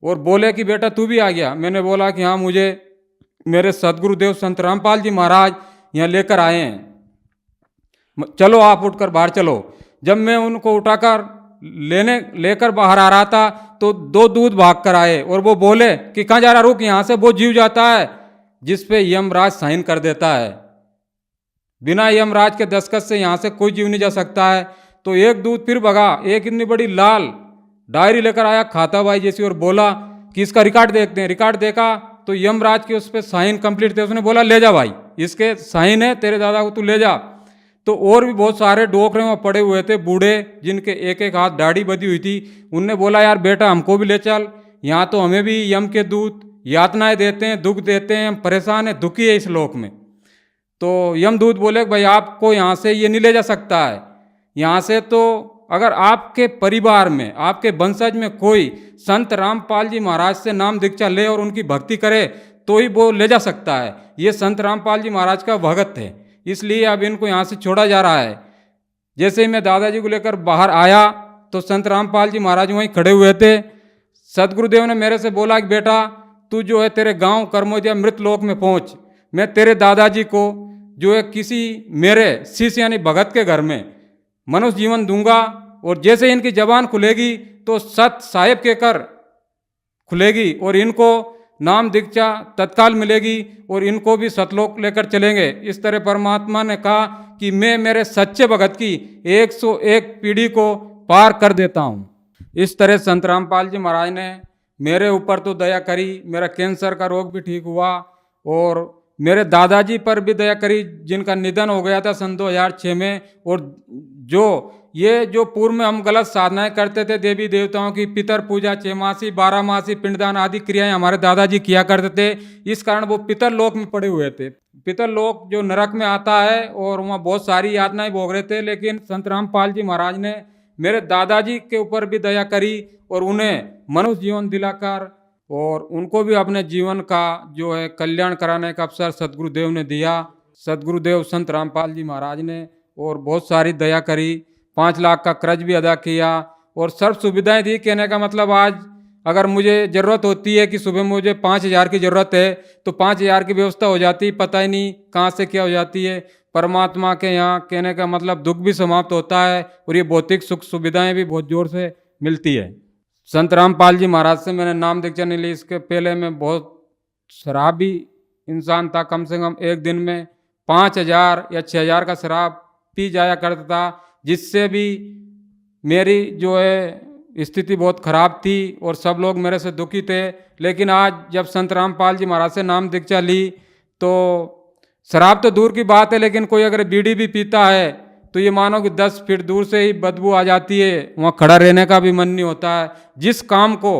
और बोले कि बेटा तू भी आ गया। मैंने बोला कि हाँ, मुझे मेरे सदगुरुदेव संत रामपाल जी महाराज यहाँ लेकर आए हैं, चलो आप उठकर बाहर चलो। जब मैं उनको उठाकर लेकर बाहर आ रहा था तो 2 दूध भाग कर आए और वो बोले कि कहाँ जा रहा, रुक, यहाँ से वो जीव जाता है जिस पे यमराज साइन कर देता है, बिना यमराज के दस्तखत से यहाँ से कोई जीव नहीं जा सकता है। तो एक दूध फिर भगा, एक इतनी बड़ी लाल डायरी लेकर आया खाता भाई जैसी, और बोला कि इसका रिकॉर्ड देखते हैं। रिकॉर्ड देखा तो यमराज के उस पर साइन कंप्लीट थे। उसने बोला ले जा भाई, इसके साइन है, तेरे दादा को तू ले जा। तो और भी बहुत सारे डोकरे वहाँ पड़े हुए थे बूढ़े, जिनके एक एक हाथ दाढ़ी बधी हुई थी। उनने बोला यार बेटा हमको भी ले चल, यहाँ तो हमें भी यम के दूत यातनाएं देते हैं, दुख देते हैं, हम परेशान हैं, दुखी है इस लोक में। तो यमदूत बोले भाई आपको यहाँ से ये नहीं ले जा सकता है, यहाँ से तो अगर आपके परिवार में, आपके वंशज में कोई संत रामपाल जी महाराज से नाम दीक्षा ले और उनकी भक्ति करे तो ही वो ले जा सकता है। ये संत रामपाल जी महाराज का भगत है, इसलिए अब इनको यहाँ से छोड़ा जा रहा है। जैसे ही मैं दादाजी को लेकर बाहर आया तो संत रामपाल जी महाराज वहीं खड़े हुए थे। सदगुरुदेव ने मेरे से बोला कि बेटा तू जो है तेरे गांव कर्मोदिया मृत लोक में पहुंच, मैं तेरे दादाजी को जो है किसी मेरे शिष्य यानी भगत के घर में मनुष्य जीवन दूंगा, और जैसे इनकी जबान खुलेगी तो सत साहेब के कर खुलेगी और इनको नाम दीक्षा तत्काल मिलेगी और इनको भी सतलोक लेकर चलेंगे। इस तरह परमात्मा ने कहा कि मैं मेरे सच्चे भगत की 101 पीढ़ी को पार कर देता हूँ। इस तरह संत रामपाल जी महाराज ने मेरे ऊपर तो दया करी, मेरा कैंसर का रोग भी ठीक हुआ, और मेरे दादाजी पर भी दया करी जिनका निधन हो गया था सन 2006 में। और जो पूर्व में हम गलत साधनाएं करते थे देवी देवताओं की, पितर पूजा, 6 मासी 12 मासी पिंडदान आदि क्रियाएं हमारे दादाजी किया करते थे, इस कारण वो पितर लोक में पड़े हुए थे। पितर लोक जो नरक में आता है और वहाँ बहुत सारी यातनाएं भोग रहे थे, लेकिन संत रामपाल जी महाराज ने मेरे दादाजी के ऊपर भी दया करी और उन्हें मनुष्य जीवन दिलाकर और उनको भी अपने जीवन का जो है कल्याण कराने का अवसर सदगुरुदेव ने दिया। सदगुरुदेव संत रामपाल जी महाराज ने और बहुत सारी दया करी, 5 लाख का कर्ज भी अदा किया और सर्व सुविधाएं दी। कहने का मतलब आज अगर मुझे ज़रूरत होती है कि सुबह मुझे 5,000 की ज़रूरत है तो 5,000 की व्यवस्था हो जाती, पता ही नहीं कहाँ से क्या हो जाती है। परमात्मा के यहाँ कहने का मतलब दुख भी समाप्त होता है और ये भौतिक सुख सुविधाएं भी बहुत जोर से मिलती है। संत रामपाल जी महाराज से मैंने नाम दीक्षा नहीं ली, इसके पहले मैं बहुत शराबी इंसान था। कम से कम एक दिन में 5,000 या 6,000 का शराब पी जाया करता था, जिससे भी मेरी जो है स्थिति बहुत खराब थी और सब लोग मेरे से दुखी थे। लेकिन आज जब संत रामपाल जी महाराज से नाम दीक्षा ली तो शराब तो दूर की बात है, लेकिन कोई अगर बीड़ी भी पीता है तो ये मानो कि 10 फीट दूर से ही बदबू आ जाती है, वहाँ खड़ा रहने का भी मन नहीं होता है। जिस काम को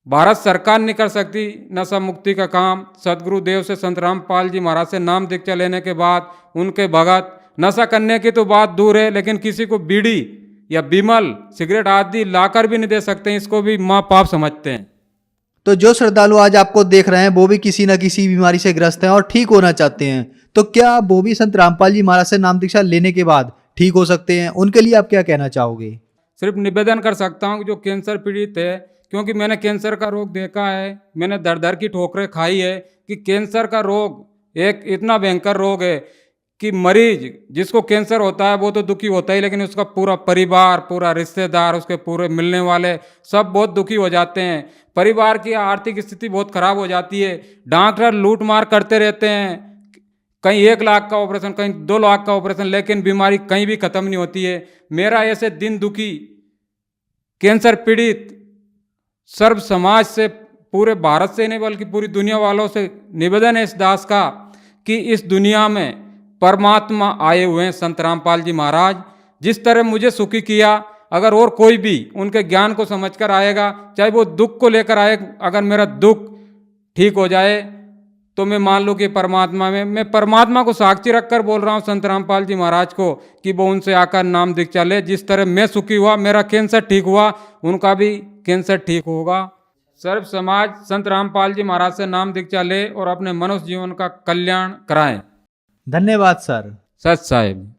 भारत सरकार नहीं कर सकती, नशा मुक्ति का काम, सदगुरुदेव से संत रामपाल जी महाराज से नाम दीक्षा लेने के बाद उनके भगत, नशा करने की तो बात दूर है लेकिन किसी को बीड़ी या बिमल सिगरेट आदि लाकर भी नहीं दे सकते, इसको भी माँ पाप समझते हैं। तो जो श्रद्धालु आज आपको देख रहे हैं वो भी किसी न किसी बीमारी से ग्रस्त हैं और ठीक होना चाहते हैं, तो क्या वो भी संत रामपाल जी महाराज से नाम दीक्षा लेने के बाद ठीक हो सकते हैं? उनके लिए आप क्या कहना चाहोगे? सिर्फ निवेदन कर सकता हूँ कि जो कैंसर पीड़ित है, क्योंकि मैंने कैंसर का रोग देखा है, मैंने दर दर की ठोकरें खाई है कि कैंसर का रोग एक इतना भयंकर रोग है कि मरीज जिसको कैंसर होता है वो तो दुखी होता ही, लेकिन उसका पूरा परिवार, पूरा रिश्तेदार, उसके पूरे मिलने वाले सब बहुत दुखी हो जाते हैं। परिवार की आर्थिक स्थिति बहुत खराब हो जाती है। डॉक्टर लूट मार करते रहते हैं, कहीं 1 लाख का ऑपरेशन, कहीं 2 लाख का ऑपरेशन, लेकिन बीमारी कहीं भी खत्म नहीं होती है। मेरा ऐसे दिन दुखी कैंसर पीड़ित सर्व समाज से, पूरे भारत से नहीं बल्कि पूरी दुनिया वालों से निवेदन है इस दास का कि इस दुनिया में परमात्मा आए हुए हैं संत रामपाल जी महाराज। जिस तरह मुझे सुखी किया, अगर और कोई भी उनके ज्ञान को समझकर आएगा, चाहे वो दुख को लेकर आए, अगर मेरा दुख ठीक हो जाए तो मैं मान लूँ कि परमात्मा में, मैं परमात्मा को साक्षी रखकर बोल रहा हूँ संत रामपाल जी महाराज को कि वो उनसे आकर नाम दीक्षा ले। जिस तरह मैं सुखी हुआ, मेरा कैंसर ठीक हुआ, उनका भी कैंसर ठीक होगा। सर्व समाज संत रामपाल जी महाराज से नाम दीक्षा ले और अपने मनुष्य जीवन का कल्याण कराएं। धन्यवाद सर। सच साहिब।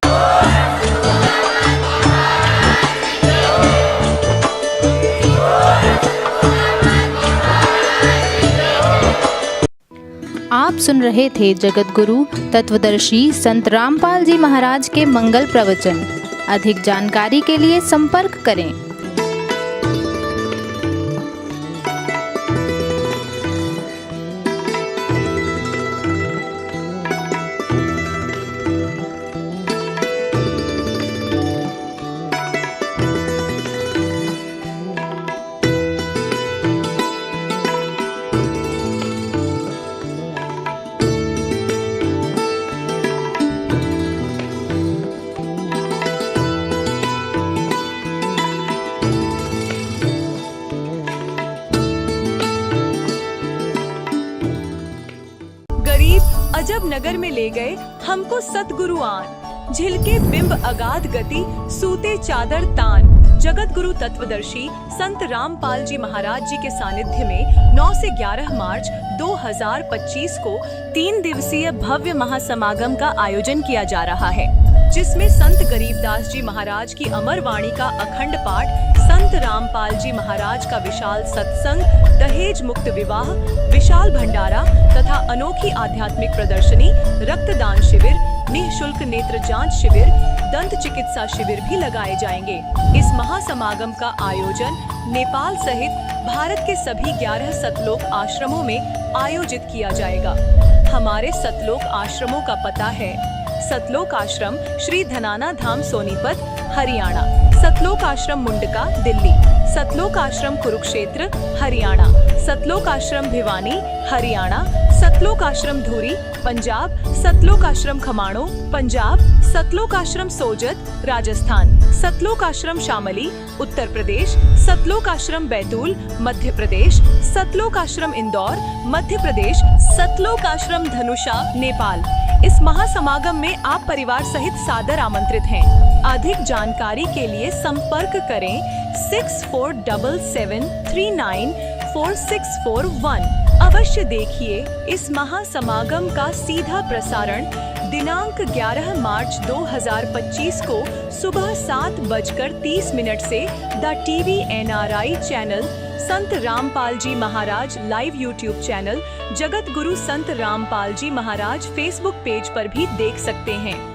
आप सुन रहे थे जगत गुरु तत्वदर्शी संत रामपाल जी महाराज के मंगल प्रवचन। अधिक जानकारी के लिए संपर्क करें। अजब नगर में ले गए हमको सतगुरु आन, झिलके बिंब अगाध गति सूते चादर तान। जगत गुरु तत्वदर्शी संत रामपाल जी महाराज जी के सानिध्य में 9 से 11 मार्च 2025 को 3 दिवसीय भव्य महासमागम का आयोजन किया जा रहा है, जिसमें संत गरीबदास जी महाराज की अमर वाणी का अखंड पाठ, संत रामपाल जी महाराज का विशाल सत्संग, दहेज मुक्त विवाह, विशाल भंडारा तथा अनोखी आध्यात्मिक प्रदर्शनी, रक्तदान शिविर, निःशुल्क नेत्र जांच शिविर, दंत चिकित्सा शिविर भी लगाए जाएंगे। इस महासमागम का आयोजन नेपाल सहित भारत के सभी 11 सतलोक आश्रमों में आयोजित किया जाएगा। हमारे सतलोक आश्रमों का पता है: सतलोक आश्रम श्री धनाना धाम सोनीपत हरियाणा, सतलोक आश्रम मुंडका दिल्ली, सतलोक आश्रम कुरुक्षेत्र हरियाणा, सतलोक आश्रम भिवानी हरियाणा, सतलोक आश्रम धुरी पंजाब, सतलोक आश्रम खमाणो पंजाब, सतलोक आश्रम सोजत राजस्थान, सतलोक आश्रम शामली उत्तर प्रदेश, सतलोक आश्रम बैतूल मध्य प्रदेश, सतलोक आश्रम इंदौर मध्य प्रदेश, सतलोक आश्रम धनुषा नेपाल। इस महासमागम में आप परिवार सहित सादर आमंत्रित हैं। अधिक जानकारी के लिए संपर्क करें 6477394641। अवश्य देखिए इस महासमागम का सीधा प्रसारण दिनांक 11 मार्च 2025 को सुबह 7:30 से the TV NRI channel, Sant Rampal ji Maharaj live YouTube channel, Jagat Guru Sant Rampal ji Maharaj Facebook page पर भी देख सकते हैं।